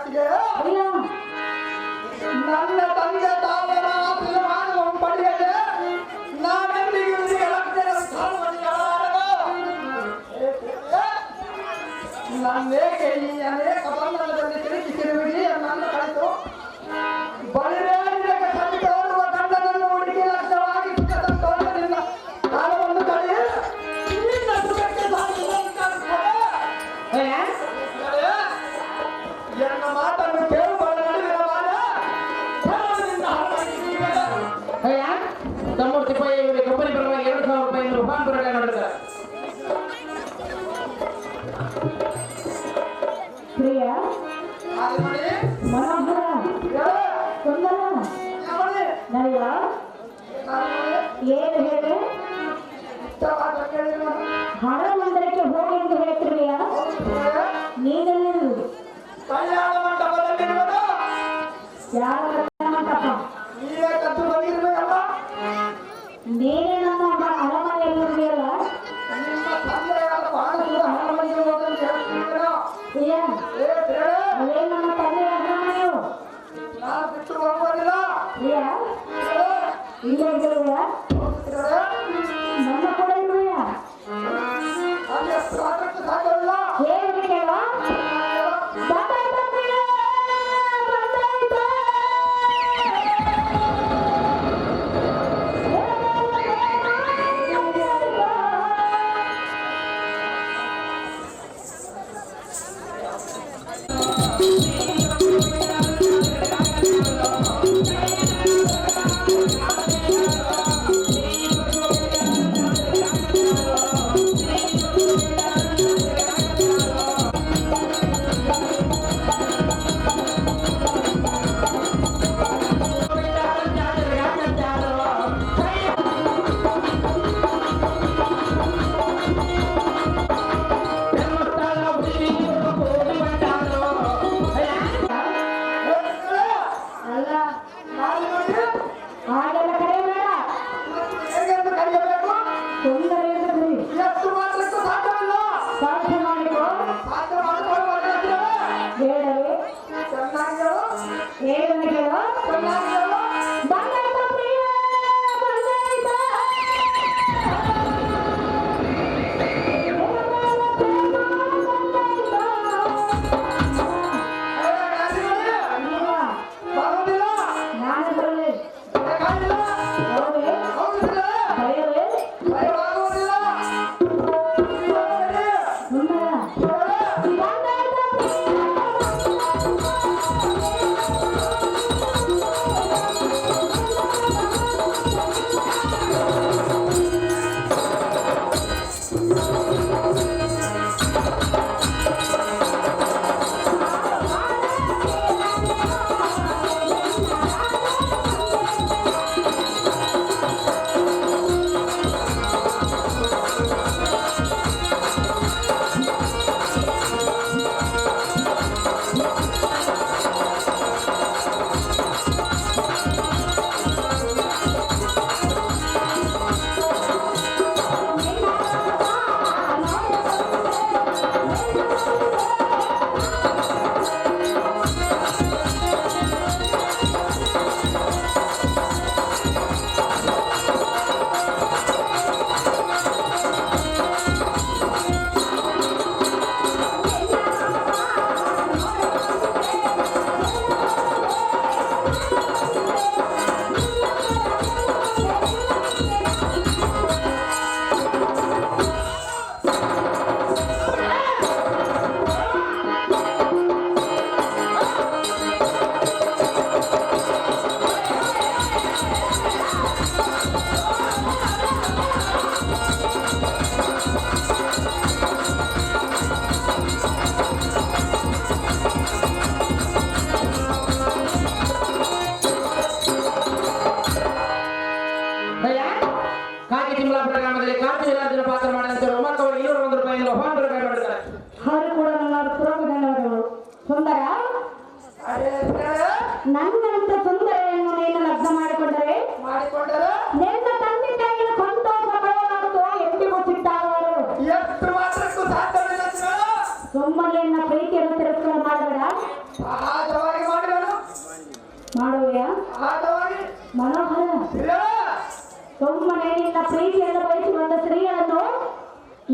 Speaker 3: ಮಾತಿಗೆ
Speaker 5: ಅಯ್ಯ
Speaker 3: ನನ್ನ ತಂದೆ ತಾಯಿಯರ ಆಶೀರ್ವಾದವನ್ನು ಪಡೆಯದೆ ನಾನೆಂದಿಗೂ ನನ್ನೇಕೆ ಈ ಅನೇಕ ಬಂಧನದಲ್ಲಿ ತಿರುಗಿಸಿರುವಿರಿ ನನ್ನ ಕಳೆದು ಬಳಿರೇನಿಗೆ ಸರಿ ತೋರುವ ಗಂಡನನ್ನು ಹುಡುಕಿ ಲಕ್ಷವಾಗಿ ಸುಖದ ತೋಟದಿಂದ ಕಾಲವನ್ನು ಕಳೆಯ ಇಲ್ಲಿಂದ ಸುಖಕ್ಕೆ ಎನ್ನ ಮಾತನ್ನು ಕೇಳುವ ನಡುವಿನ ವಾದ ಧರ್ಮದಿಂದ ಹರವಾಗಿದ್ದೀವಿ.
Speaker 2: ತಮ್ಮೂರ್ತಿ ಪೈ ಇವರಿಗೆ ಕಂಪನಿ ಪರವಾಗಿ 2,000 ರೂಪಾಯಿ ರೂಪಾಯಿ ಪುರಸ್ಕಾರ ಮಾಡಿದ್ದಾರೆ.
Speaker 5: ಪ್ರಿಯ
Speaker 3: ಆಲ್ಮಣಿ
Speaker 5: ಮನೋಹರ ಸುಂದರ
Speaker 3: ಯಾವಣಿ
Speaker 5: ನರಿಯ ಏನು ಹೇಳಿ
Speaker 3: ಇಷ್ಟವಾದ ಕೇಳಿದ್ರು
Speaker 5: ಹಣ ಮಂದಿರಕ್ಕೆ ಹೋಗಿ ಎಂದು ಹೇಳ್ತಿರ್ಲಿಯ ನೀನೆಲ್ಲಿರು
Speaker 3: ಕಲ್ಯಾಣ ಮಂಟಪದಲ್ಲಿರುವುದು
Speaker 5: ಯಾರ ಮಂಟಪ
Speaker 3: ನೀವೇ ಕದ್ದು ಬಂದಿರ್ಬೇಕಲ್ಲ
Speaker 5: ನೀನೇ ನಮ್ಮ ಅರಮನೆಯಲ್ಲಿರಲಿಲ್ಲ
Speaker 3: ನಿಮ್ಮ ತಂದೆಯಾದ ಬಾಣಸೂರ ಹಣಮಂದಿರ ಹೋಗಲು ಹೇಳ್ತಿದ್ದೀರಾ
Speaker 5: ಪ್ರಿಯ ಅದೇ ನಮ್ಮ ತಂದೆಯ ಅರಮನೆಯು
Speaker 3: ನಾನು ಬಿಟ್ಟು ಹೋಗುವುದಿಲ್ಲ
Speaker 5: ಪ್ರಿಯ ಇಲ್ಲೇ ಇರುವೆಯ ನನ್ನ ಕೂಡ ಇರುವೆಯ
Speaker 3: ನಾನು ಎಷ್ಟು ಮಾತ್ರಕ್ಕೆ ಸಾಧ್ಯವಿಲ್ಲ
Speaker 5: ಹೇಗೆ ಕೇಳ ಬಂದಾಯ್ತ ಪ್ರಿಯ ಬಂದಾಯ್ತ ಅಲ್ಲ ಹಾಗೆಲ್ಲ ಕರೆಯಬೇಡ
Speaker 3: ಹೇಗೆಂದು ಕರೆಯಬೇಕು
Speaker 5: ತೊಂದರೆ ಎಂದು ಕರಿ
Speaker 3: ಎಷ್ಟು ಮಾತ್ರಕ್ಕೂ ಸಾಧ್ಯವಿಲ್ಲ
Speaker 5: ಸಾಧ್ಯ ಮಾಡಿಕೋ
Speaker 3: ಸಾಧ್ಯ ಮಾಡಿಕೊಳ್ಳುವ
Speaker 5: ಬೇಡವೇ
Speaker 3: ಚೆನ್ನಾಗಿರು
Speaker 5: ಏನನ್ನು ಕೇಳೋ
Speaker 3: ಚೆನ್ನಾಗಿರು
Speaker 5: ಬಂದಾಯ್ತ ಪ್ರಿಯ ಬಂದಾಯ್ತ
Speaker 3: ಬರುವುದಿಲ್ಲ
Speaker 5: ನಾನು ಬರಲಿ
Speaker 3: ಬೇಕಾಗಿಲ್ಲ
Speaker 5: ಬರುವೆ
Speaker 3: ಹೋಗುದಿಲ್ಲ
Speaker 5: ಭಯವೇ
Speaker 3: ಭಯವಾಗುವುದಿಲ್ಲ
Speaker 5: ಸುಂದರ ಬಂದಾಯ್ತ
Speaker 2: ಕಾಕಿ ತಿಮ್ಮಲಾಪುರ ಗ್ರಾಮದಲ್ಲಿ ಕಾರ್ತಿಕ ರಾಜನ ಪಾತ್ರ ಮಾಡಿದಂತೆ ಉಮಾಕ್ ಅವರಿಗೆ 201 ರೂಪಾಯಿ ರೂಪಾಯಿ ಪುರಸ್ಕಾರ ಮಾಡಿದ್ದಾರೆ.
Speaker 5: ಅವರು ಕೂಡ ನನ್ನ ಪೂರ್ವ ಧನ್ಯವಾದಗಳು ಸುಂದರ ನನ್ನಂತ ಸುಂದರೆಯನ್ನು ನೀನು ಲಗ್ನ ಮಾಡಿಕೊಂಡರೆ
Speaker 3: ಮಾಡಿಕೊಂಡರೆ
Speaker 5: ನಿನ್ನ ತಂದೆ ತಾಯಿಯ ಸಂತೋಷ ಪಡೆಯಲಾರದು ಎಂದಿಗೂ ಸಿಟ್ಟಾಗವರು
Speaker 3: ಎಷ್ಟು ಮಾತ್ರಕ್ಕೂ ಸಾಧ್ಯವಿಲ್ಲ
Speaker 5: ಸುಮ್ಮನೆ ನನ್ನ ಪ್ರೀತಿಯನ್ನು ತಿರಸ್ಕಾರ ಮಾಡಬೇಡ
Speaker 3: ಆ
Speaker 5: ಪ್ರೀತಿಯನ್ನು ಬಯಸಿ ಬಂದ ಸ್ತ್ರೀಯನ್ನು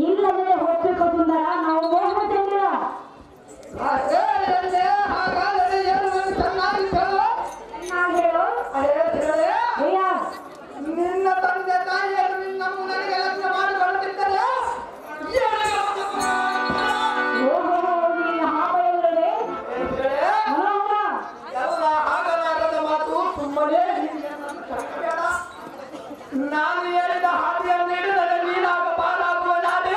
Speaker 5: ಇಲ್ಲದೆ ಹೋಗ್ಬೇಕು ಸುಂದರ ನಾವು ಮೋಹ ಚಂದ್ರ.
Speaker 3: ಹಾಗಾದರೆ ಏನು ಚೆನ್ನಾಗಿ ಹೇಳು.
Speaker 5: ಹೇಳು
Speaker 3: ಅಯ್ಯ, ನಿನ್ನ ತಂದೆ ತಾಯಿಯರು ನಿನ್ನ ನನಗೆ ಲಗ್ನ ಮಾಡಿಕೊಳ್ಳುತ್ತಿದ್ದರೆ ಎಲ್ಲ ಆಗಲಾರದ ಮಾತು. ಸುಮ್ಮನೆ ನಾನು ಹೇಳಿದ ಹಾದಿಯನ್ನು ಹಿಡಿದರೆ ನೀನಾಗ ಪಾಲಾಗುವ ನಾನೇ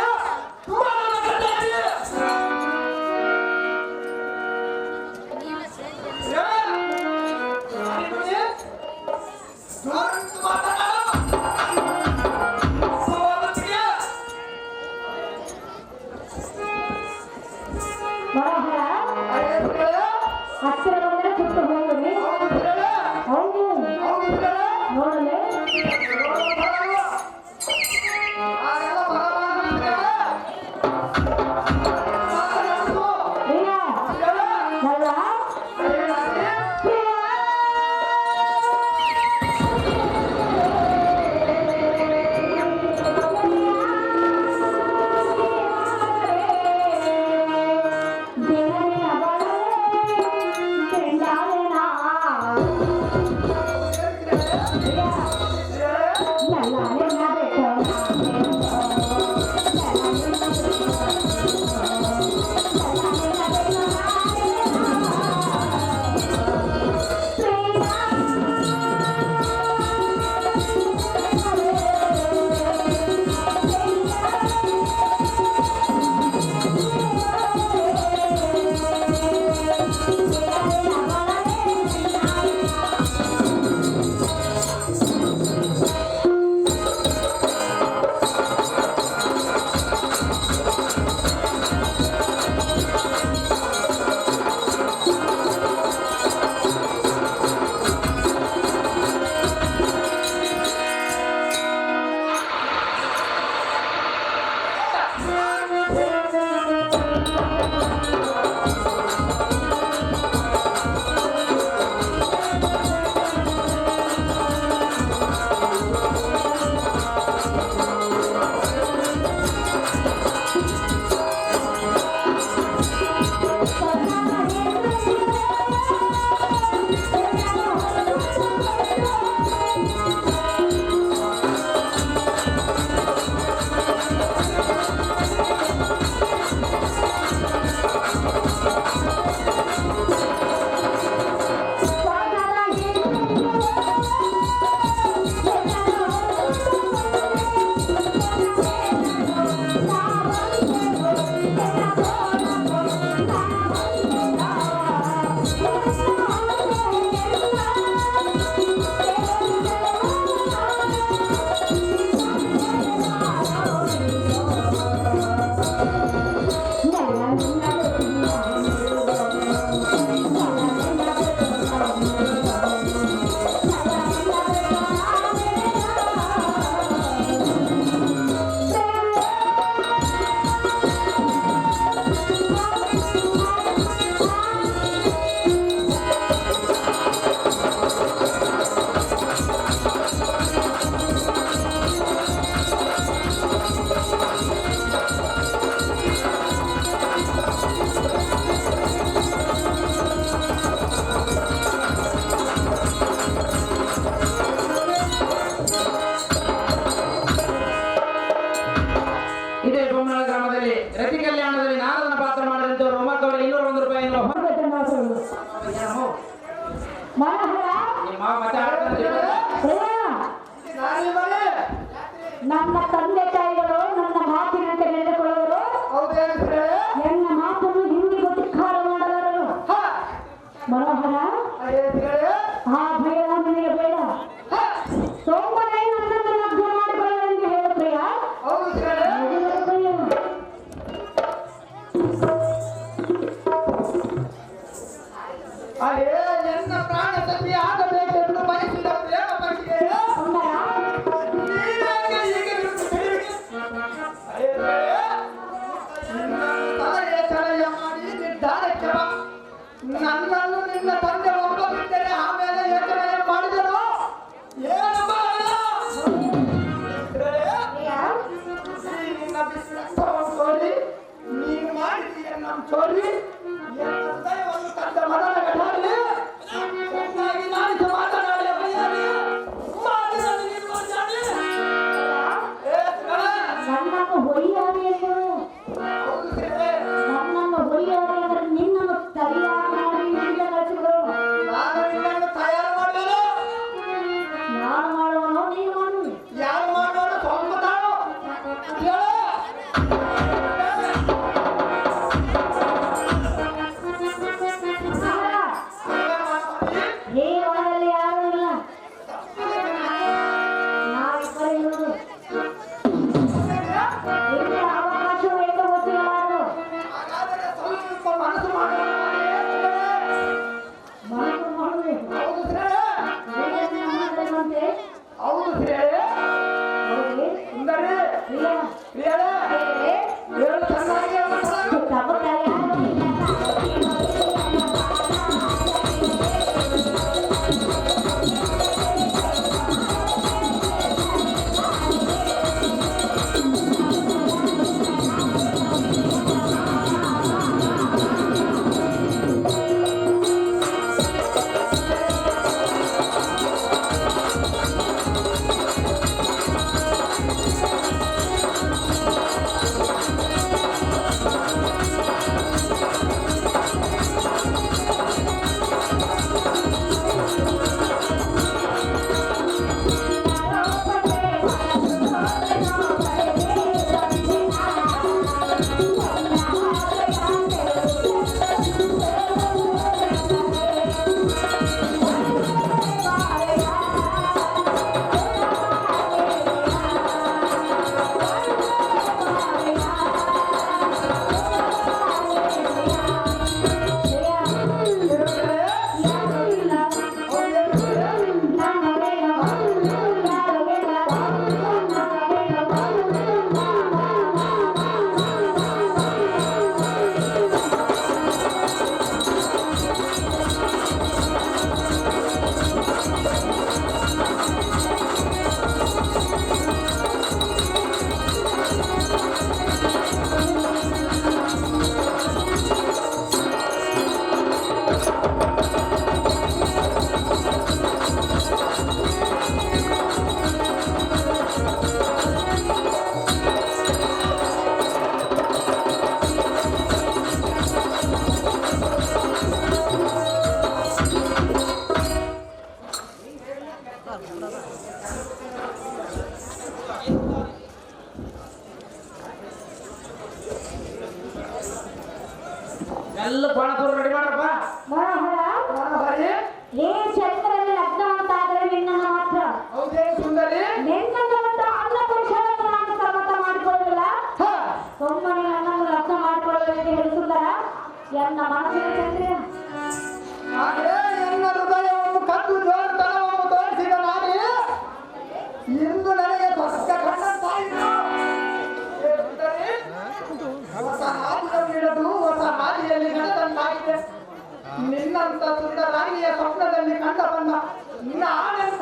Speaker 5: ಹತ್ತಿರ ಬಂದರೆ ಸುಟ್ಟು ಹೋಗುವೆ. ಹೌದು ನೋಡಲೇ
Speaker 2: ರತಿ ಕಲ್ಯಾಣದಲ್ಲಿ ನಾರದನ ಪಾತ್ರ ಮಾಡಿದಂತವರು ಒಮ್ಮಕ್ಕವರಿಗೆ 201 ರೂಪಾಯಿಯನ್ನು
Speaker 5: ನನ್ನ ತಂದೆ ತಾಯಿಗಳು ನನ್ನ ಮಾತಿನಂತೆ ನಡೆದುಕೊಳ್ಳುವರು. ನನ್ನ ಮಾತನ್ನು ಹಿಂದಿಗೂ ಧಿಕ್ಕಾರ ಮಾಡಲಾರರು. ಮನೋಹರ, ಆ ಭಯ ನನಗೆ ಬೇಡ. ಸೋಮನೆ ನನ್ನನ್ನು ಲಗ್ನ ಮಾಡಿಕೊಳ್ಳಲೆಂದು ಹೇಳುತ್ತೀಯ?
Speaker 3: ಅದೇ ನನ್ನ ಪ್ರಾಣ ಸತಿ ಆಗಬೇಕೆಂದು ಬಯಸಿದ ಪ್ರೇಮ ಬಗ್ಗೆ ತಲೆಯ ತಲೆಯ ಮಾಡಿ ನಿರ್ಧಾರಕ್ಕೆ ಬಾ. ನನ್ನನ್ನು ನಿನ್ನ ತಂದೆ ಒಬ್ಬ ಬಿಟ್ಟರೆ ಆಮೇಲೆ ಯೋಚನೆ ಮಾಡಿದರು ಏನು ಸುಂದರಾಂಗಿಯ ಸ್ವಪ್ನದಲ್ಲಿ ಕಂಡ ಬಂದ ನಿನ್ನ ಆನಂದ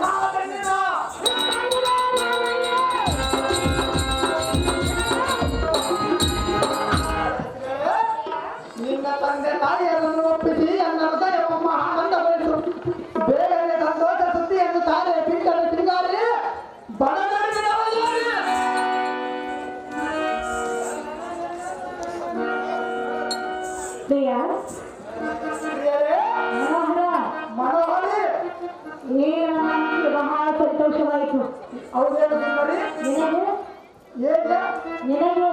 Speaker 3: ನಿನ್ನ ತಂದೆ ತಾಯಿಯರನ್ನು ಒಪ್ಪಿಸಿ ನನ್ನ ಹೃದಯವನ್ನು ಆನಂದಗೊಳಿಸು. ಬೇಗನೆ ಸಂತೋಷ ಸುದ್ದಿಯನ್ನು ತಾರೆ ಪಿಂಡದ ತಿರುಗಾಡಿ
Speaker 5: ಪ್ರಿಯ
Speaker 3: ಮನೋಹರಿ
Speaker 5: ಏನು ನನಗೆ ಬಹಳ ಸಂತೋಷವಾಯಿತು.
Speaker 3: ಹೌದೇನು ಸುಂದರಿ?
Speaker 5: ನಿನಗೆ
Speaker 3: ಏಕೆ
Speaker 5: ನಿನಗೆ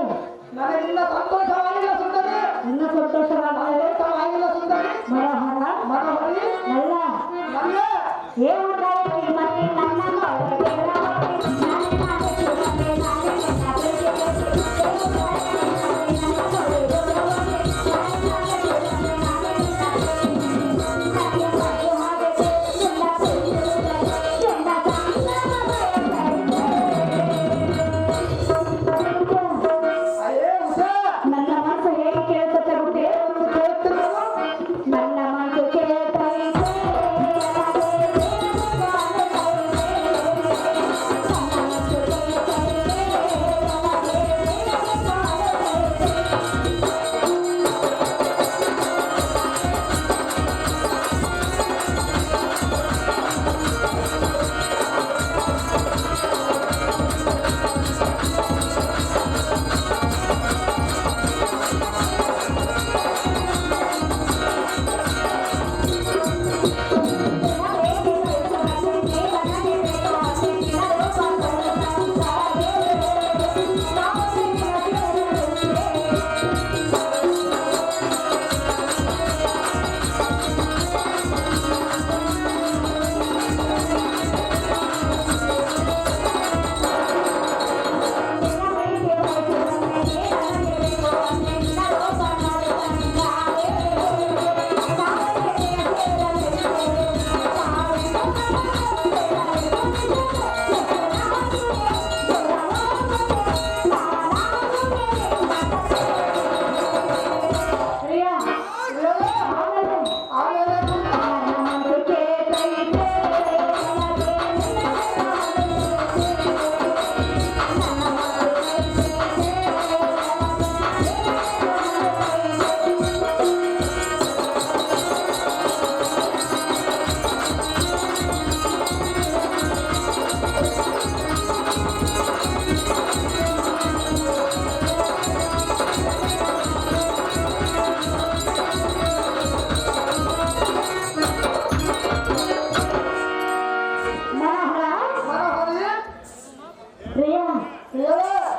Speaker 3: ನನಗಿನ್ನ ಸಂತೋಷವಾಗಿಲ್ಲ ಸುಂದರಿ?
Speaker 5: ಇನ್ನು ಸಂತೋಷವಾಗಿದೆ
Speaker 3: ಸಂತೋಷವಾಗಿಲ್ಲ ಸುಂದರಿ?
Speaker 5: ಮನೋಹರ
Speaker 3: ಮನೋಹರಿ
Speaker 5: ಅಲ್ಲ
Speaker 3: ನನಗೆ
Speaker 5: ಏನು ಮತ್ತೆ ನನ್ನ
Speaker 3: ಅಯ್ಯೇ ಉಷಾ
Speaker 5: ನನ್ನ ಮನಸ್ಸು ಹೇಗೆ ಕೇಳುತ್ತೆ ಗೊತ್ತೇ? ನನ್ನ ಮನಸ್ಸು ಕೇಳ್ತೈತೆ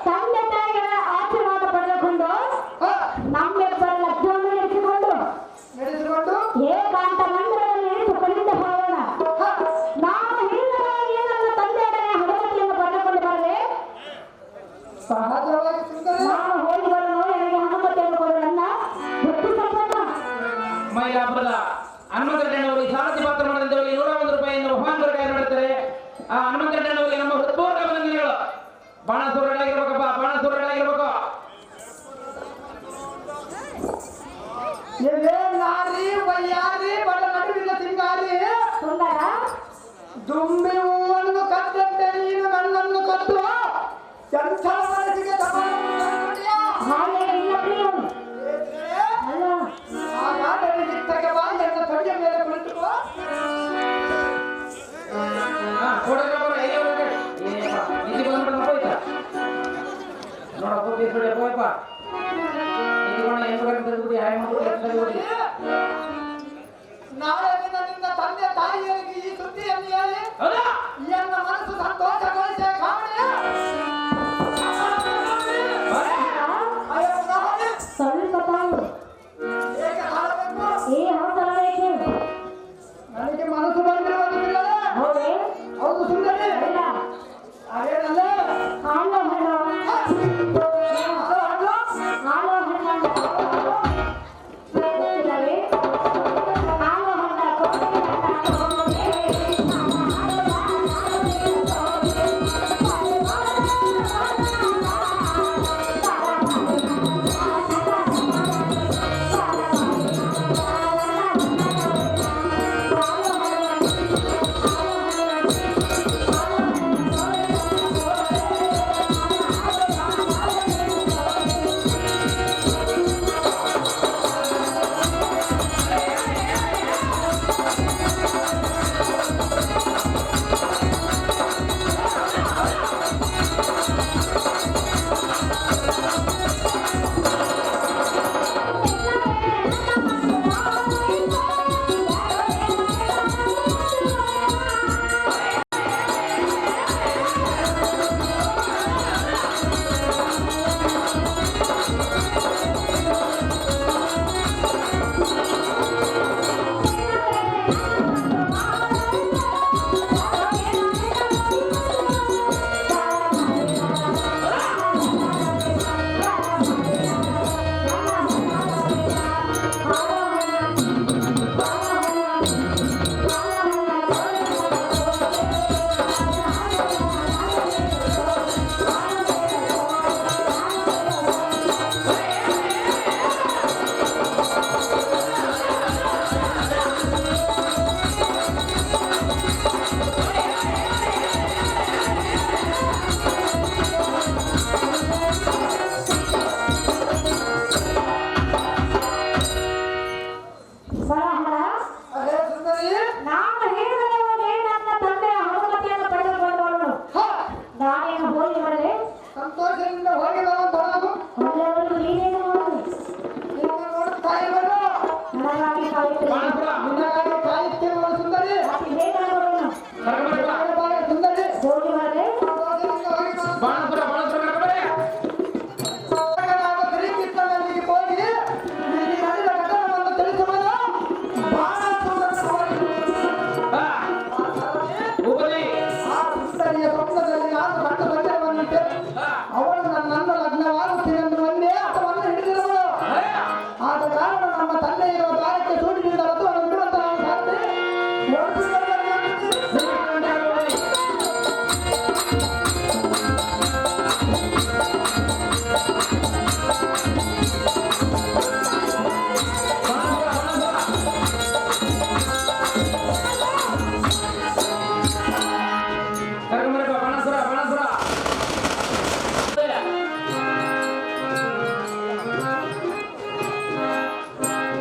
Speaker 5: ತಂದೆ ತಾಯಿಗಳ ಆಶೀರ್ವಾದ ಪಡೆದುಕೊಂಡು ನಮ್ಮೆಬ್ಬರ ಲಗ್ನವನ್ನು ನಡೆಸಿಕೊಂಡು ಏಕಾಂತ ಮಂದಿರದಲ್ಲಿ ಇರಿಸಿಕೊಂಡಿದ್ದ ಹೋಗೋಣ. ನಾನು ಹಿರಿಯರಾಗಿ ನನ್ನ ತಂದೆಯೊಡನೆ ಹಣವಟ್ಟಿಯನ್ನು ಪಡೆದುಕೊಂಡು ಬರಲಿ. ನಾನು ಹೋಗಿ ಬರಲು ನನಗೆ ಹನುಮತಿಯನ್ನು ಕೊಡು ನನ್ನ ಗೊತ್ತು ಸಂಪನ್ನ.
Speaker 2: ಮೈಲಾಪುರದ ಹನುಮಂತರಣ್ಣವರಿಗೆ ಸಾರಥಿ ಪಾತ್ರ ಮಾಡಿದಂತವರಿಗೆ 101 ರೂಪಾಯಿಯನ್ನು ಬಹುಮಾನ ಮಾಡ್ತಾರೆ. ಆ ಹನುಮಂತರಣ್ಣವರಿಗೆ ನಮ್ಮ ಹೃತ್ಪೂರ್ವಕ ಅಭಿನಂದನೆಗಳು. ಬಾಣಸೂರನಾಗಿರ್ಬೇಕಪ್ಪ, ಬಾಣಸೂರನಾಗಿರ್ಬೇಕು.
Speaker 3: ನಾರಿ ವಯ್ಯಾರಿ ಬಡ ನಡುವಿನ ಸಿಂಗಾರಿ
Speaker 5: ಸುಂದರ
Speaker 3: ದುಂಬಿ ಹೂವನ್ನು ಕಟ್ಟಂತೆ ನೀನು ನನ್ನನ್ನು ಕಟ್ಟು ಎಂಥ ಮನಸ್ಸಿಗೆ
Speaker 5: ಹಾಗೆ ಇಲ್ಲ ಪ್ರಿಯ ಅಲ್ಲ
Speaker 3: ಆ ನಾಟಕ ಸಿಕ್ತಾಗ ಬಾ ಎನ್ನ ತೊಡೆಯ ಮೇಲೆ ಕುಳಿತುಕೋ. ನಾಳೆ ನಿನ್ನ ತಂದೆ ತಾಯಿಯರಿಗೆ ಈ ಸುದ್ದಿಯನ್ನು ಹೇಳಿ ಎನ್ನ ಮನಸ್ಸು ಸಂತೋಷಗೊಳಿಸಿ ಕಾಣೆ.
Speaker 5: ಸ್ವಲ್ಪ ತಾಳು
Speaker 3: ಹೇಗೆ ಹಾಡಬೇಕು?
Speaker 5: ಈ ಹೌದಲ್ಲ
Speaker 3: ನನಗೆ ಮನಸ್ಸು ಬಂದಿರುವುದಿಲ್ಲ.
Speaker 5: ಹೌದೇ
Speaker 3: ಹೌದು ಸುಂದರಿ
Speaker 5: ಇಲ್ಲ
Speaker 3: ಅದೇನಲ್ಲ
Speaker 5: ಹಾಲು ಹಣ್ಣು ಹಾಲು ಹಣ್ಣು ಗೊತ್ತಿಲ್ಲವೇ? ಹಾಲು ಹಣ್ಣು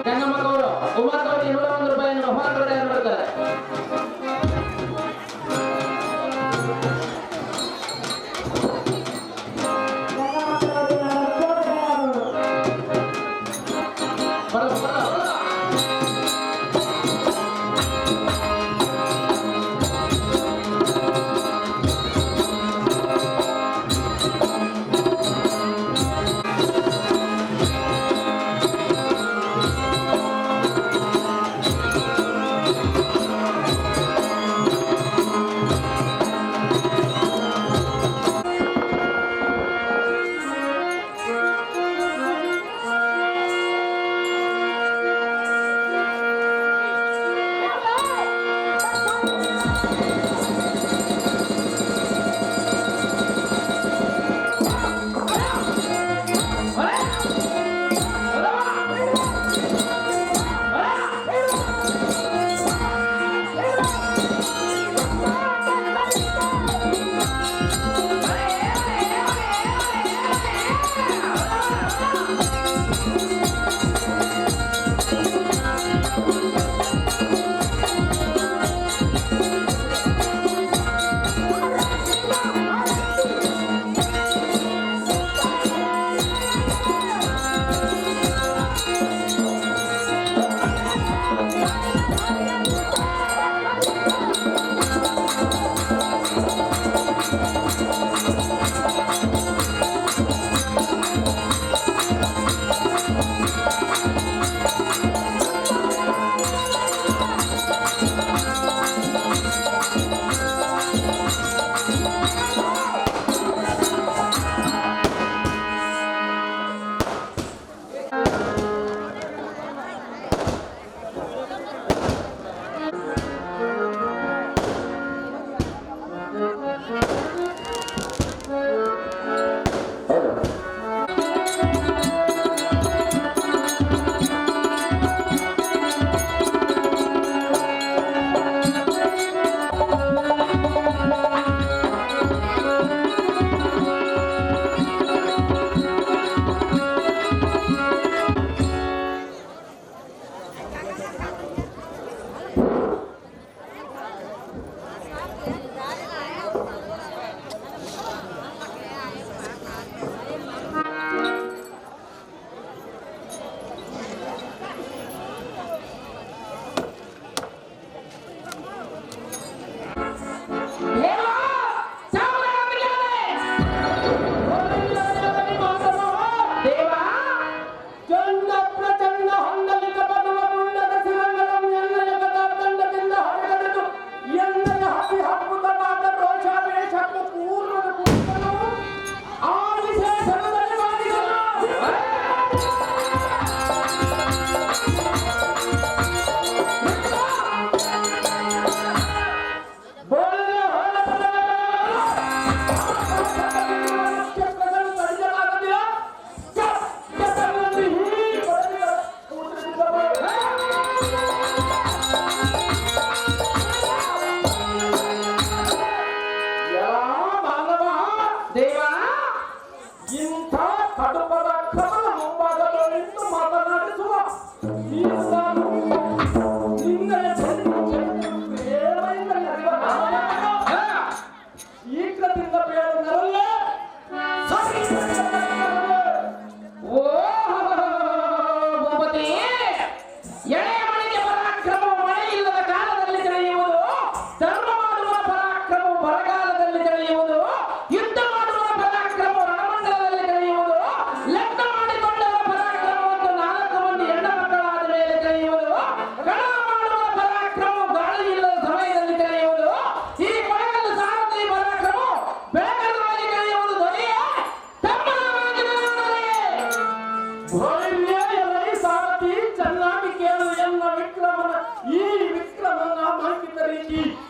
Speaker 2: ಗಂಗಮ್ಮ ಕೌರು 901 ರೂಪಾಯಿಯನ್ನು ಬಹುಮಾನ ಪಡೆದುಕೊಂಡಿದ್ದಾರೆ.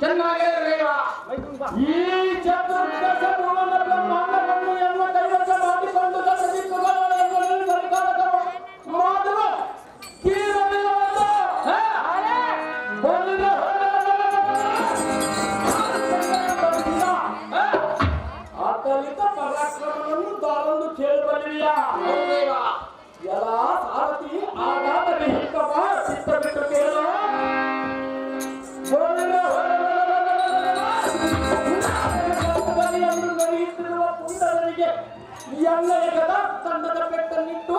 Speaker 2: ಚೆನ್ನಾಗಿರಲಿಲ್ಲ.
Speaker 1: ಈ ಚತುರ್ದಶ ಭುವನ ಬ್ರಹ್ಮಾಂಡವನ್ನು ಎಲ್ಲ ಕೈವಶ ಮಾಡಿಕೊಂಡು ಸರ್ಕಾರದ ಮಾಡುವ ತೀರವಿಲ್ಲವೆಂದು ಅಕಲಿತ ಪರಾಕ್ರಮವನ್ನು ತಾನೊಂದು ಕೇಳಬಲ್ಲಿಲ್ಲ. ಎಲ್ಲ ಸಾರಥಿ ಆಗಾದರೆ ಹಿಕ್ಕಪ್ಪ ಚಿತ್ತ ಬಿಟ್ಟು ಕೇಳು. ನಡೆಯುತ್ತಿರುವ ಪುಂಡರಿಗೆ ಎಣ್ಣೆಯ ಗದ ತಂಡದ ಬೆಟ್ಟನ್ನಿಟ್ಟು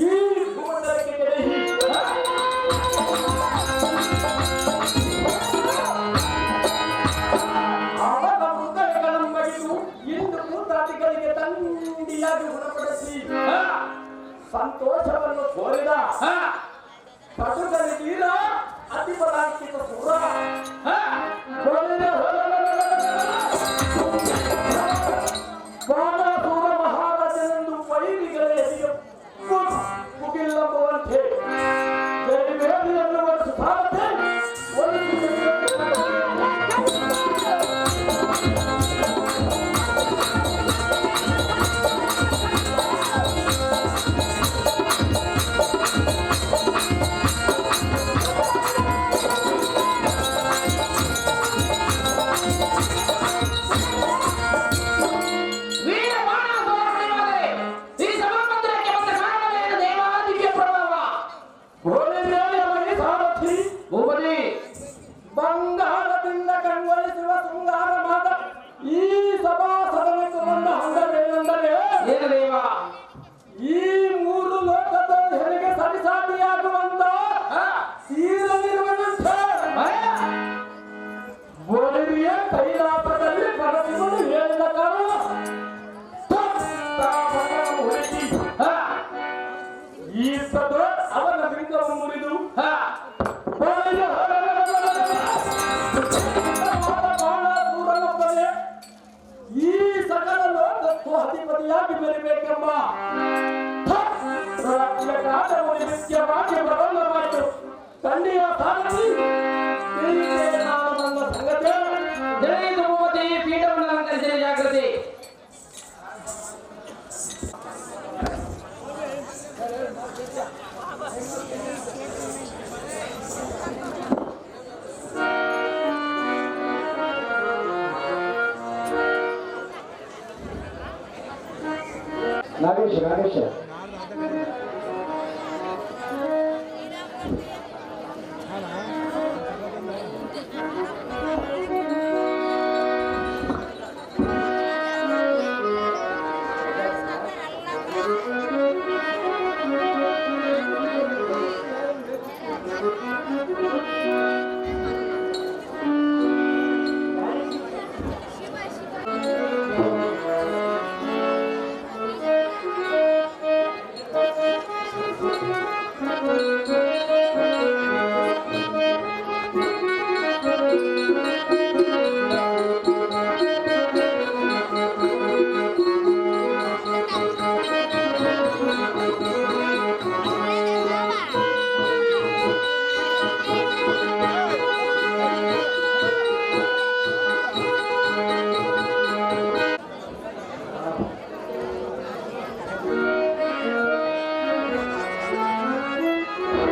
Speaker 1: ಈ ಭೂಮಂಡಲಕ್ಕೆ ಕೆಡಹಿ ಅವರ ಹೃದಯಗಳನ್ನು ಬಡಿದು ಇಂದು ಕೂತಾಟಿಗಳಿಗೆ ತಂಡಿಯಾಗಿ ಗುಣಪಡಿಸಿ ಸಂತೋಷವನ್ನು ಕೋರಿದ ಪಟುಕಲಿ ತೀರ ಅತಿ ಬಲಾಂಕಿತ ಸುರ ಬಾಣಾಸುರ ಮಹಾರಾಜನೆಂದು ವೈರಿಗಳಿಗೆ ಮುಗಿಲ್ಲಂಬುವಂತೆ ಜಯವೇದಿಯನ್ನು ಒಂದು ಸಾರಥೆ ಬಂಗಾರದಿಂದ ಕಂಗೊಳಿಸುವ ಶೃಂಗಾರವಾದ ಈ ಸಭಾ ಸದನಕ್ಕೆ ಬಂದ ಹಂಗವೇನೆಂದರೆ
Speaker 2: ಏನು ದೇವ?
Speaker 1: ಈ ಮೂರು ಲೋಕದ ಹೆರಿಗೆ ಸರಿಸಾಟಿಯಾಗುವಂತ ತೀರವಿರುವಂತೆ ಒಳರಿಯ ಕೈಲಾಸದಲ್ಲಿ ಪರಸಿಗಳು ಹೇಳಿದ ಕಾರಣ ಹೊರಟಿ ಈ ಸದ ಅವನ ಬಿಂಕವನ್ನು ಮುರಿದು ಈ ಸಕಲ ಲೋಕಕ್ಕೂ ಅಧಿಪತಿಯಾಗಿ ಬೆರಿಬೇಕೆಂಬ ನಿತ್ಯವಾಗಿ ಪ್ರಾರಂಭವಾಯಿತು. ತಂದೆಯ ಸಾರಥಿ ನನ್ನ ಸಂಗತಿ
Speaker 2: ತಿಳಿದು ಭೂಪತಿ ಪೀಠವನ್ನು ಅಲಂಕರಿಸಿದ ಜಾಗೃತಿ.
Speaker 3: Nagesha
Speaker 5: Thank you.